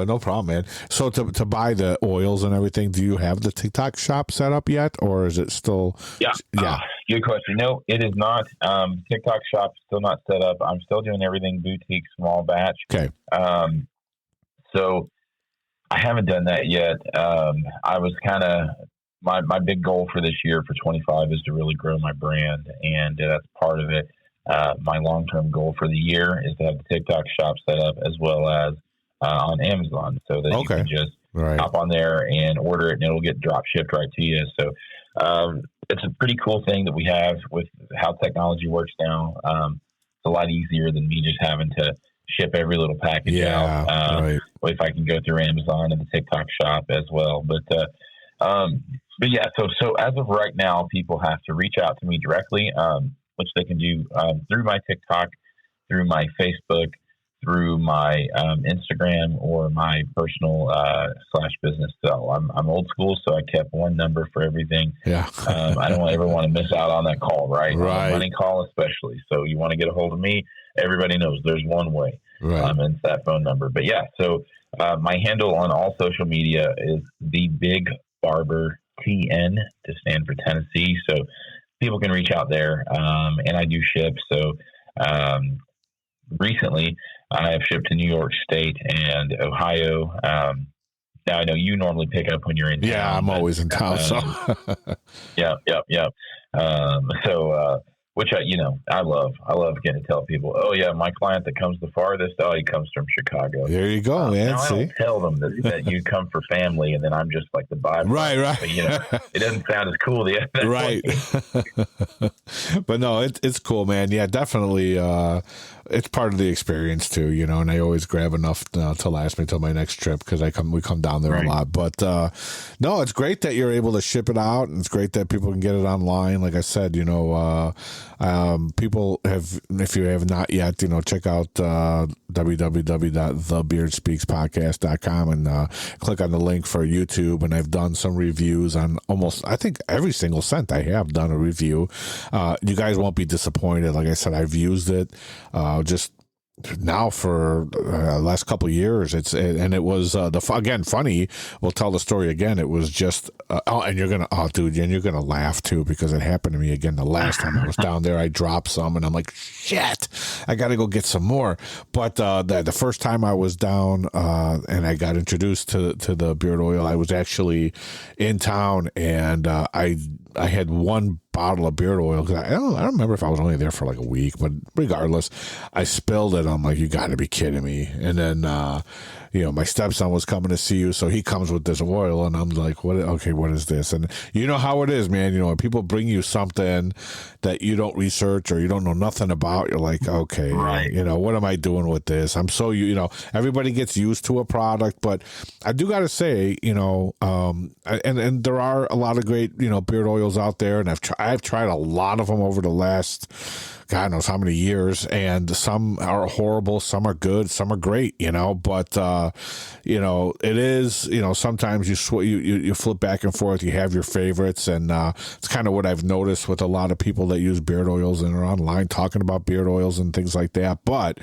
no problem, man. So to buy the oils and everything, do you have the TikTok shop set up yet, or is it still? Yeah. Good question. No, it is not. TikTok shop is still not set up. I'm still doing everything boutique, small batch. Okay. So I haven't done that yet. I was kind of. My big goal for this year, for 25, is to really grow my brand, and that's part of it. My long-term goal for the year is to have the TikTok shop set up, as well as on Amazon, so that you can just hop on there and order it, and it'll get drop shipped right to you. So it's a pretty cool thing that we have with how technology works now. It's a lot easier than me just having to ship every little package out. If I can go through Amazon and the TikTok shop as well. But yeah, so as of right now, people have to reach out to me directly, which they can do through my TikTok, through my Facebook, through my Instagram, or my personal /business cell. I'm old school, so I kept one number for everything. Yeah. I don't ever want to miss out on that call, right? On a money call especially. So you want to get a hold of me, everybody knows there's one way. And it's that phone number. But yeah, so my handle on all social media is the Big Barber TN, to stand for Tennessee. So people can reach out there, and I do ship. So recently I have shipped to New York State and Ohio. Now I know you normally pick up when you're in town. Yeah, I'm always in town. Yeah. So which I love getting to tell people, oh yeah, my client that comes the farthest, he comes from Chicago. There you go, man. Now I don't tell them that you come for family, and then I'm just like the byproduct. Right. But, it doesn't sound as cool. Right. But no, it's cool, man. Yeah, definitely. It's part of the experience too, and I always grab enough to last me till my next trip, because we come down there a lot. But no, it's great that you're able to ship it out, and it's great that people can get it online. Like I said, people have, if you have not yet, check out www.thebeardspeakspodcast.com and click on the link for YouTube. And I've done some reviews on I think every single scent. I have done a review. You guys won't be disappointed. Like I said, I've used it just now for last couple of years. It was again funny. We'll tell the story again. It was just and you're gonna laugh too, because it happened to me again the last time I was down there. I dropped some, and I'm like, shit, I got to go get some more. But the first time I was down and I got introduced to the beard oil, I was actually in town, and I had one bottle of beard oil, because I don't remember if I was only there for like a week, but regardless, I spilled it. I'm like, you got to be kidding me. And then my stepson was coming to see you, so he comes with this oil, and I'm like, what is this? And you know how it is, man. When people bring you something that you don't research or you don't know nothing about, you're like, okay, what am I doing with this? I'm so everybody gets used to a product, but I do got to say, and there are a lot of great beard oils out there, and I've tried a lot of them over the last, God knows how many years, and some are horrible, some are good, some are great, but it is, sometimes you flip back and forth, you have your favorites, and it's kind of what I've noticed with a lot of people that use beard oils and are online talking about beard oils and things like that. But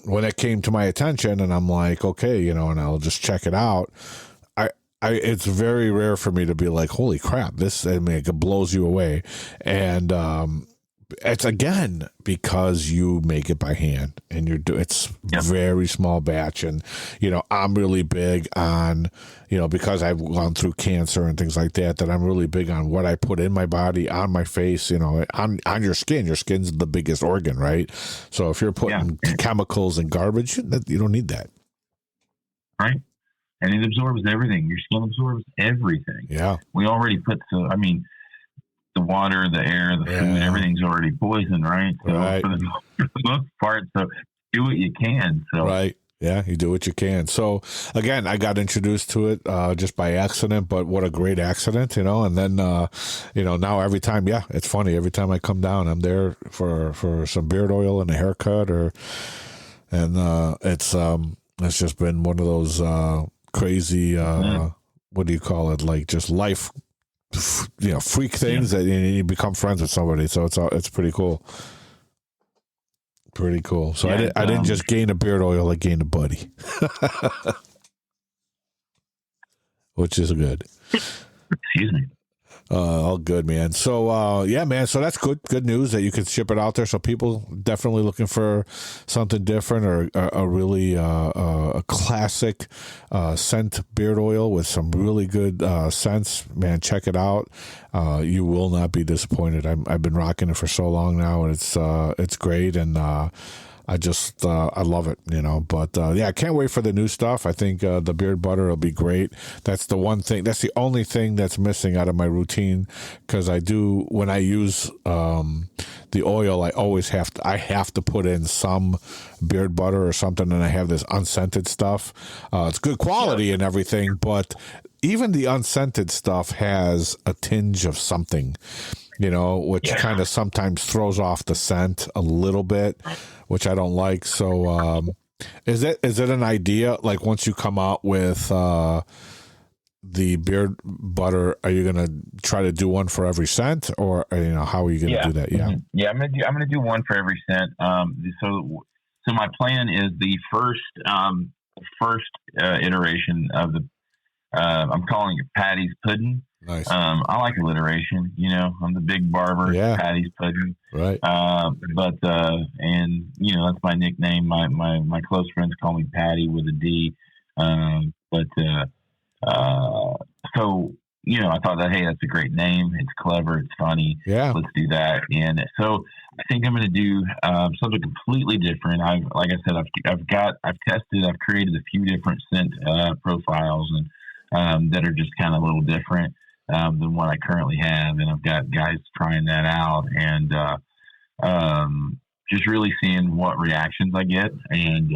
when it came to my attention, and I'm like, okay, and I'll just check it out, it's very rare for me to be like, holy crap, it blows you away. And it's, again, because you make it by hand, and it's very small batch. And, I'm really big on, because I've gone through cancer and things like that I'm really big on what I put in my body, on my face, on your skin. Your skin's the biggest organ, right? So if you're putting chemicals and garbage, you don't need that. Right. And it absorbs everything. Your skin absorbs everything. Yeah. We already put the water, the air, the food, everything's already poisoned, right? So for the most part, so do what you can. So right. Yeah, you do what you can. So again, I got introduced to it just by accident, but what a great accident, and then now every time, it's funny. Every time I come down, I'm there for some beard oil and a haircut, it's just been one of those crazy what do you call it? Like just life, freak things that you become friends with somebody. So it's pretty cool. Pretty cool. So I didn't just gain a beard oil; I gained a buddy, which is good. Excuse me. All good, man. So, man. So that's good news that you can ship it out there. So people definitely looking for something different, or a really a classic scent beard oil with some really good scents. Man, check it out. You will not be disappointed. I've been rocking it for so long now, and it's great. And I just, I love it, but I can't wait for the new stuff. I think the beard butter will be great. That's the only thing that's missing out of my routine, because when I use the oil, I always have to put in some beard butter or something, and I have this unscented stuff. It's good quality and everything, but even the unscented stuff has a tinge of something, which kind of sometimes throws off the scent a little bit, which I don't like. So is it an idea, like once you come out with the beard butter, are you going to try to do one for every scent, or how are you going to do that? I'm going to do one for every scent. So my plan is the first iteration of the I'm calling it Patty's Pudding. Nice. I like alliteration. I'm the Big Barber. Yeah. Patty's Pudding. Right. And that's my nickname. My close friends call me Patty with a D. So I thought that, hey, that's a great name. It's clever. It's funny. Yeah. Let's do that. And so I think I'm going to do something completely different. Like I said, I've tested. I've created a few different scent profiles and that are just kind of a little different than what I currently have. And I've got guys trying that out and just really seeing what reactions I get. And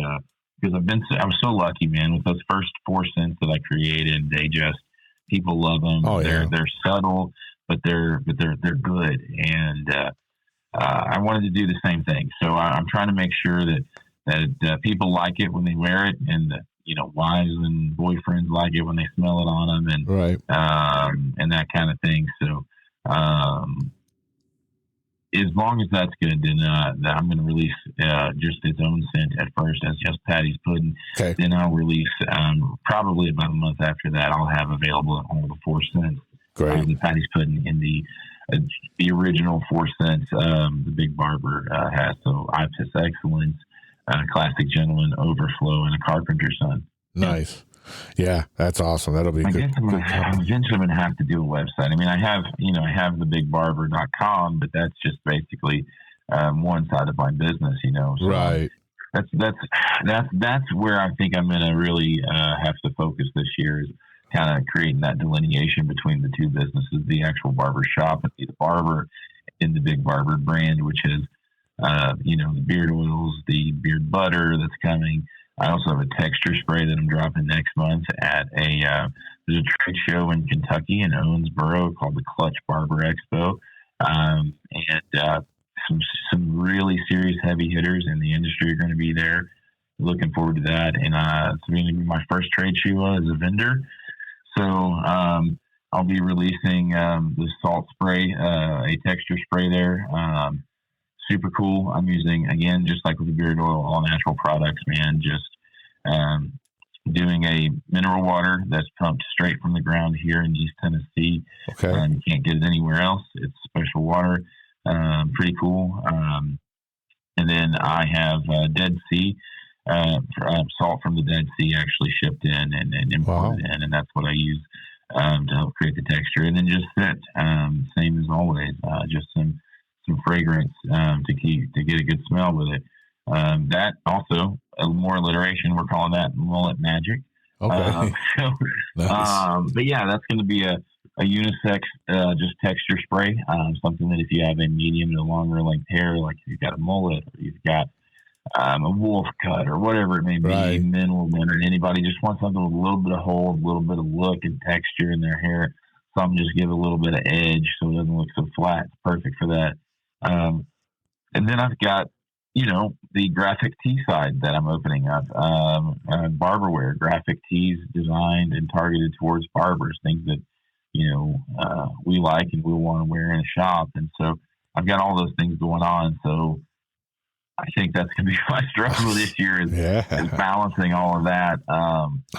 because I was so lucky, man, with those first 4 scents that I created. People love them. Oh, yeah. They're subtle, but they're good. And I wanted to do the same thing. So I'm trying to make sure that people like it when they wear it, and that wives and boyfriends like it when they smell it on them, and right. And that kind of thing. So as long as that's good, then I'm going to release just its own scent at first as just Patty's Pudding. Okay. Then I'll release probably about a month after that. I'll have available at all the 4 scents. Great. The Patty's Pudding in the original 4 scents the Big Barber has. So Ipsis Excellence, Classic Gentleman, Overflow, and a Carpenter's Son. Nice. Yeah, that's awesome. That'll be good. Eventually I'm going to have to do a website. I mean, I have the bigbarber.com, but that's just basically one side of my business, So right. That's where I think I'm going to really have to focus this year, is kind of creating that delineation between the two businesses, the actual barber shop and the barber, and the Big Barber brand, which is, the beard oils, the beard butter that's coming. I also have a texture spray that I'm dropping next month at there's a trade show in Kentucky in Owensboro called the Clutch Barber Expo. And some really serious heavy hitters in the industry are going to be there. Looking forward to that. And it's going to be my first trade show as a vendor. So I'll be releasing the salt spray, a texture spray there. Super cool. I'm using, again, just like with the beard oil, all natural products, man. Just doing a mineral water that's pumped straight from the ground here in East Tennessee. Okay. You can't get it anywhere else. It's special water. Pretty cool. And then I have Dead Sea. Salt from the Dead Sea actually shipped in and imported in, and that's what I use to help create the texture. And then just scent, same as always, just some fragrance to get a good smell with it. That also more alliteration. We're calling that mullet magic. Okay. Nice. But yeah, that's going to be a unisex just texture spray. Something that if you have a medium to longer length hair, like if you've got a mullet, or you've got a wolf cut or whatever it may be, right. Men or women, anybody just wants something with a little bit of hold, a little bit of look and texture in their hair. Something just give a little bit of edge so it doesn't look so flat. It's perfect for that. And then I've got, the graphic tee side that I'm opening up. Barberware, graphic tees designed and targeted towards barbers, things that, we like and we'll want to wear in a shop. And so I've got all those things going on. So I think that's going to be my struggle this year is balancing all of that,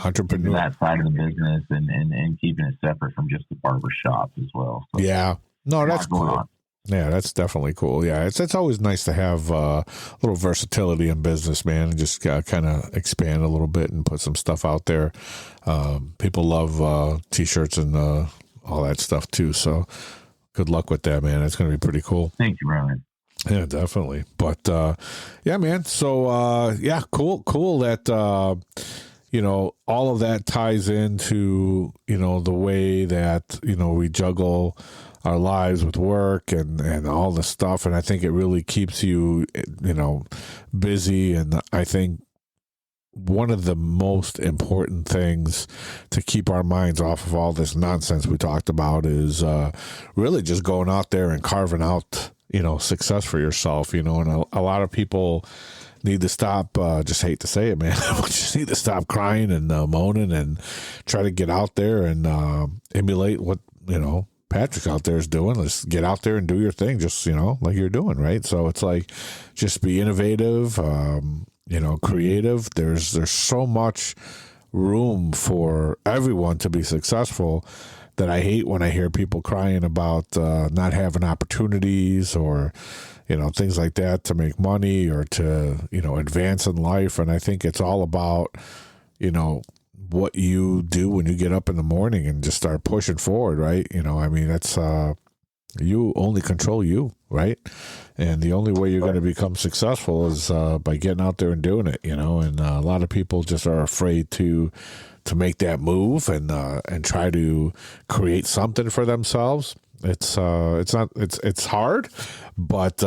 entrepreneur, that side of the business and keeping it separate from just the barber shop as well. So no, that's cool. Yeah, that's definitely cool. Yeah, it's always nice to have a little versatility in business, man, and just kind of expand a little bit and put some stuff out there. People love T-shirts and all that stuff too. So good luck with that, man. It's going to be pretty cool. Thank you, Ryan. Yeah, definitely. But yeah, man. So cool that all of that ties into the way that we juggle our lives with work and all the stuff, and I think it really keeps you busy. And I think one of the most important things to keep our minds off of all this nonsense we talked about is really just going out there and carving out success for yourself, and a lot of people need to stop, just hate to say it, man, just need to stop crying and moaning and try to get out there and emulate what, Patrick out there is doing. Let's get out there and do your thing, just, like you're doing, right? So it's like, just be innovative, creative. There's so much room for everyone to be successful that I hate when I hear people crying about not having opportunities or, things like that to make money or to, advance in life. And I think it's all about, what you do when you get up in the morning and just start pushing forward, right? That's you only control you, right? And the only way you're going to become successful is by getting out there and doing it, and a lot of people just are afraid to make that move and try to create something for themselves. It's hard, but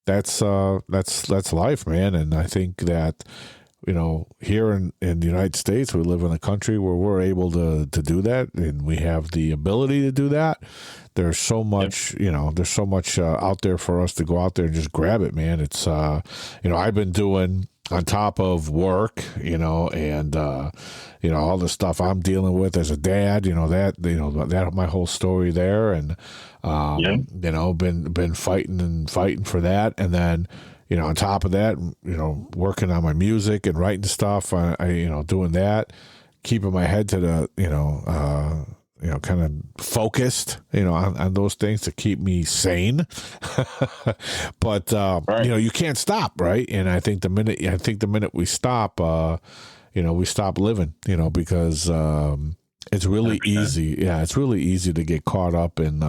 that's life, man. And I think that here in the United States, we live in a country where we're able to do that, and we have the ability to do that. There's so much, there's so much out there for us to go out there and just grab it, man. It's, I've been doing on top of work, and, all the stuff I'm dealing with as a dad, that my whole story there. And, been fighting for that. And then, on top of that, working on my music and writing stuff, I doing that, keeping my head to the, kind of focused, on those things to keep me sane. But, right. You can't stop, right? And I think the minute we stop, we stop living, because it's really 100%. Easy. Yeah, it's really easy to get caught up in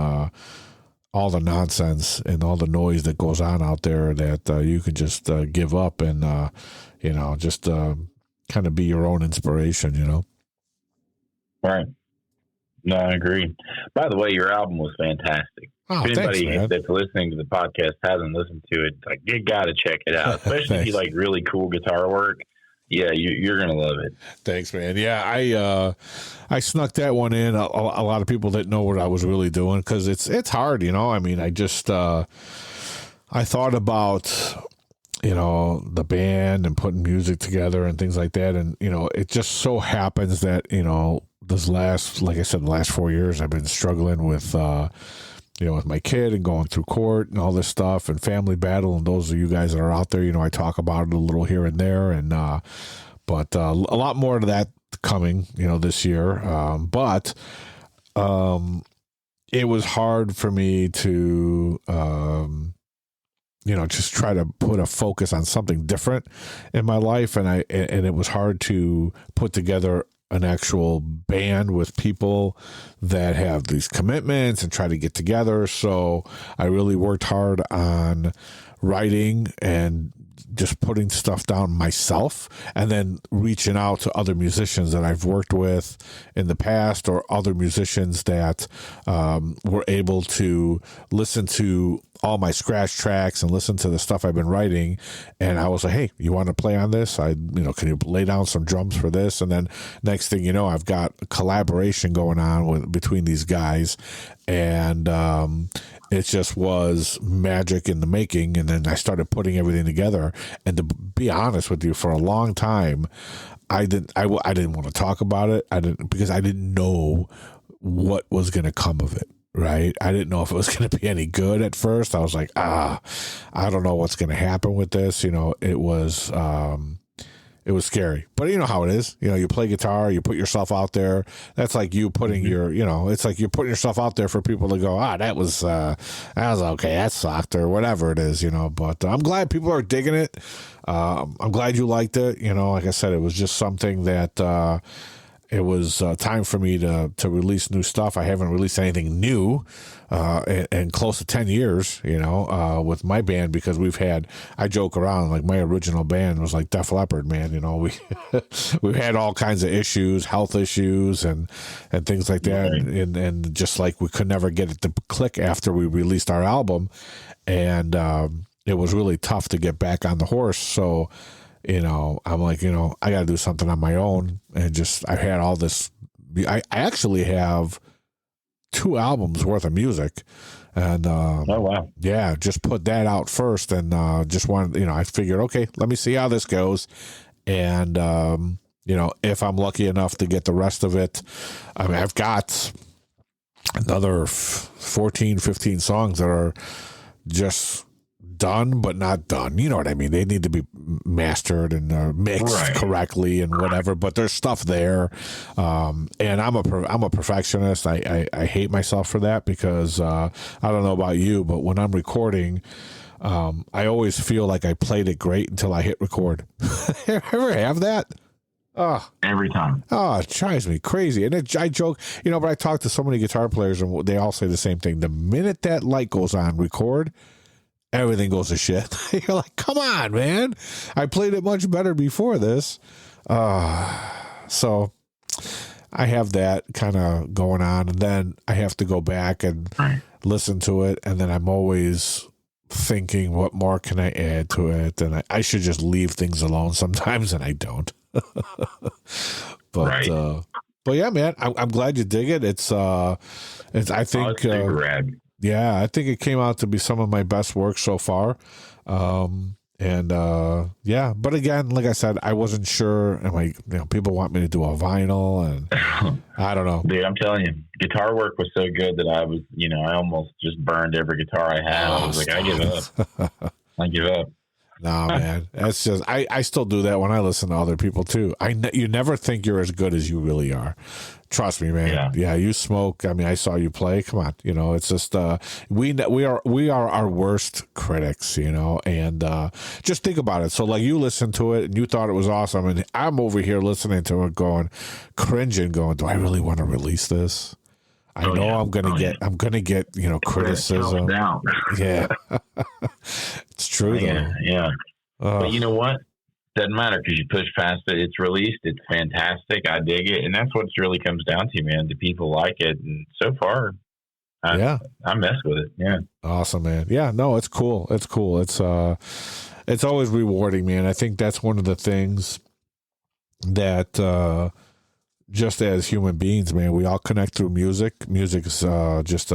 all the nonsense and all the noise that goes on out there that you can just give up and, just kind of be your own inspiration, Right. No, I agree. By the way, your album was fantastic. Oh, if anybody thanks, that's listening to the podcast hasn't listened to it, you got to check it out. Especially if you like really cool guitar work. Yeah, you're going to love it. Thanks, man. Yeah, I snuck that one in. A lot of people didn't know what I was really doing because it's hard, you know. I mean, I just I thought about, you know, the band and putting music together and things like that, and you know, it just so happens that, you know, like I said, the last 4 years I've been struggling with you know, with my kid and going through court and all this stuff and family battle. And those of you guys that are out there, you know, I talk about it a little here and there, and but a lot more of that coming, you know, this year. But it was hard for me to, you know, just try to put a focus on something different in my life, and it was hard to put together an actual band with people that have these commitments and try to get together. So I really worked hard on writing and just putting stuff down myself, and then reaching out to other musicians that I've worked with in the past, or other musicians that were able to listen to all my scratch tracks and listen to the stuff I've been writing. And I was like, hey, you want to play on this? You know, can you lay down some drums for this? And then next thing you know, I've got a collaboration going on between these guys. And it just was magic in the making. And then I started putting everything together. And to be honest with you, for a long time, I didn't want to talk about it. Because I didn't know what was going to come of it. Right. I didn't know if it was going to be any good at first. I was like, I don't know what's going to happen with this. You know, it was scary, but you know how it is. You know, you play guitar, you put yourself out there. That's like you putting your, you know, it's like you're putting yourself out there for people to go, that was okay. That sucked, or whatever it is, you know, but I'm glad people are digging it. I'm glad you liked it. You know, like I said, it was just something that, it was time for me to release new stuff. I haven't released anything new in close to 10 years, you know, with my band, because I joke around, like my original band was like Def Leppard, man. You know, we've had all kinds of issues, health issues and things like that. Right. And just like we could never get it to click after we released our album. And it was really tough to get back on the horse. So, you know, I'm like, you know, I got to do something on my own. And I had all this. I actually have 2 albums worth of music. And, oh, wow. Yeah, just put that out first. And just wanted, you know, I figured, okay, let me see how this goes. And, you know, if I'm lucky enough to get the rest of it, I mean, I've got another 14, 15 songs that are just done but not done. You know what I mean? They need to be mastered and mixed correctly and whatever, but there's stuff there. And I'm a perfectionist. I hate myself for that, because I don't know about you, but when I'm recording, I always feel like I played it great until I hit record. Ever have that? Oh, every time. Oh, it drives me crazy. And I joke, you know, but I talk to so many guitar players and they all say the same thing. The minute that light goes on, record, everything goes to shit. You're like, come on, man. I played it much better before this. So I have that kind of going on. And then I have to go back and listen to it. And then I'm always thinking, what more can I add to it? And I should just leave things alone sometimes, and I don't. But yeah, man, I'm glad you dig it. It's I think, super rad. Yeah, I think it came out to be some of my best work so far. Yeah, but again, like I said, I wasn't sure. You know, people want me to do a vinyl, and I don't know. Dude, I'm telling you, guitar work was so good that I was, you know, I almost just burned every guitar I had. I was like, I give up. I give up. No, man, that's just, I still do that when I listen to other people too. You never think you're as good as you really are. Trust me, man. Yeah, you smoke. I mean, I saw you play. Come on, you know, it's just we are our worst critics, you know. And just think about it. So, like, you listened to it and you thought it was awesome, and I'm over here listening to it, cringing, going, do I really want to release this? I know I'm gonna get, you know, criticism. Yeah, it's true though. Yeah. But you know what? Doesn't matter, because you push past it. It's released. It's fantastic. I dig it, and that's what it really comes down to, man. Do people like it? And so far, I mess with it. Yeah. Awesome, man. Yeah. No, it's cool. It's cool. It's always rewarding, man. I think that's one of the things that just as human beings, man, we all connect through music. Music is just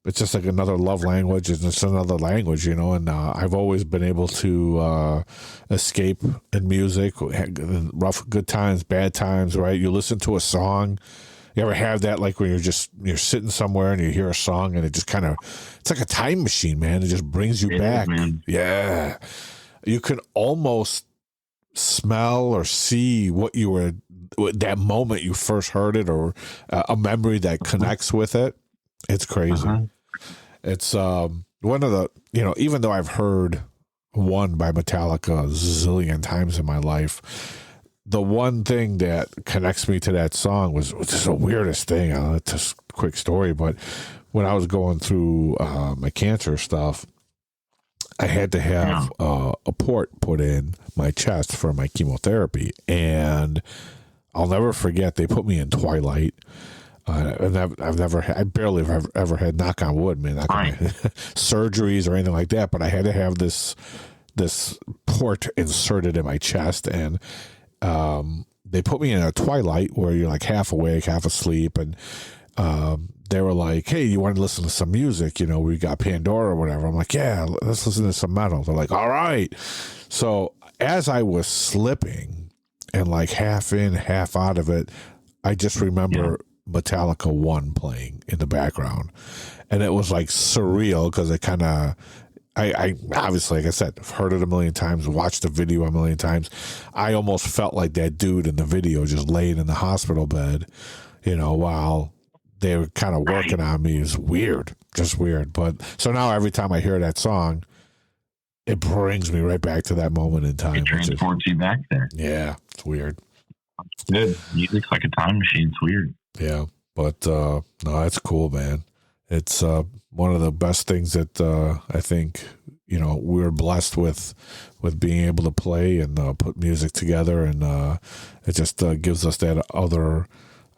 it's just like another love language. It's just another language, you know. And I've always been able to escape in music, rough, good times, bad times. Right? You listen to a song. You ever have that, like when you're sitting somewhere and you hear a song and it just kind of, it's like a time machine, man. It just brings you back. Yeah, you can almost smell or see what you were, that moment you first heard it, or a memory that connects with it. It's crazy. It's one of the, you know, even though I've heard One by Metallica a zillion times in my life, the one thing that connects me to that song was just the weirdest thing. It's just a quick story, but when I was going through my cancer stuff, I had to have a port put in my chest for my chemotherapy, and I'll never forget, they put me in Twilight. I barely have ever had, knock on wood, man, surgeries or anything like that, but I had to have this port inserted in my chest, and they put me in a twilight where you're like half awake, half asleep, and they were like, "Hey, you want to listen to some music? You know, we got Pandora or whatever." I'm like, "Yeah, let's listen to some metal." They're like, "All right." So as I was slipping and like half in, half out of it, I just remember Metallica 1 playing in the background, and it was like surreal because it kind of, I obviously, like I said, I've heard it a million times, watched the video a million times. I almost felt like that dude in the video just laying in the hospital bed, you know, while they were kind of working on me. It was weird, just weird. But so now every time I hear that song, it brings me right back to that moment in time. It transports you back there. Yeah, it's weird. It's good. Music's like a time machine. It's weird. Yeah, but no, that's cool, man. It's one of the best things that I think, you know, we're blessed with being able to play and put music together, and it just gives us that other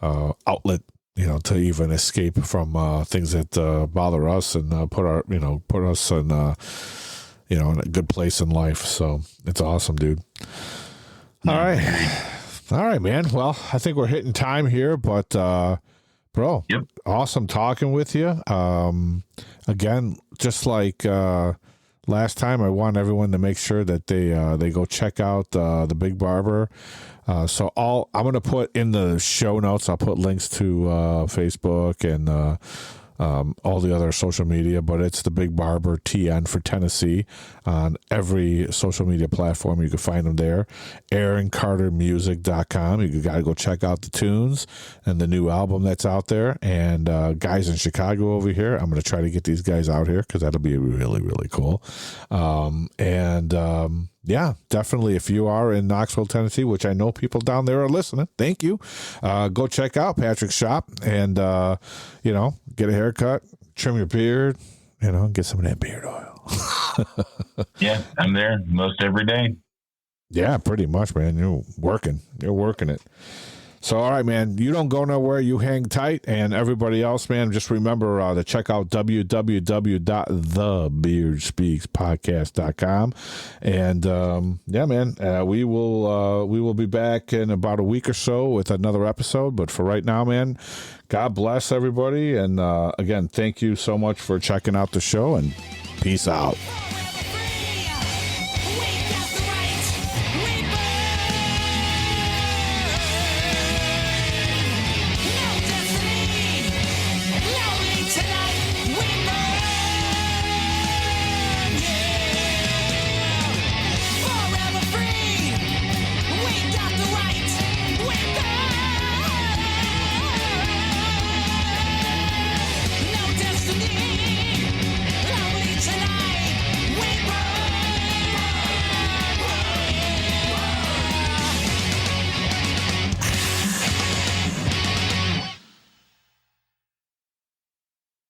outlet, you know, to even escape from things that bother us, and put us in you know, in a good place in life. So it's awesome, dude. All right, man. Well, I think we're hitting time here, but bro, awesome talking with you. Again, just like last time, I want everyone to make sure that they go check out the Big Barber. So I'm going to put in the show notes, I'll put links to Facebook and all the other social media, but it's the Big Barber TN for Tennessee on every social media platform. You can find them there. AaronCarterMusic.com. You got to go check out the tunes and the new album that's out there. And guys in Chicago over here, I'm going to try to get these guys out here because that'll be really, really cool. Yeah, definitely. If you are in Knoxville, Tennessee, which I know people down there are listening, thank you. Go check out Patrick's shop and, you know, get a haircut, trim your beard, you know, get some of that beard oil. Yeah, I'm there most every day. Yeah, pretty much, man. You're working it. So, all right, man, you don't go nowhere. You hang tight. And everybody else, man, just remember to check out www.thebeardspeakspodcast.com. And, yeah, man, we will be back in about a week or so with another episode. But for right now, man, God bless everybody. And, again, thank you so much for checking out the show, and peace out.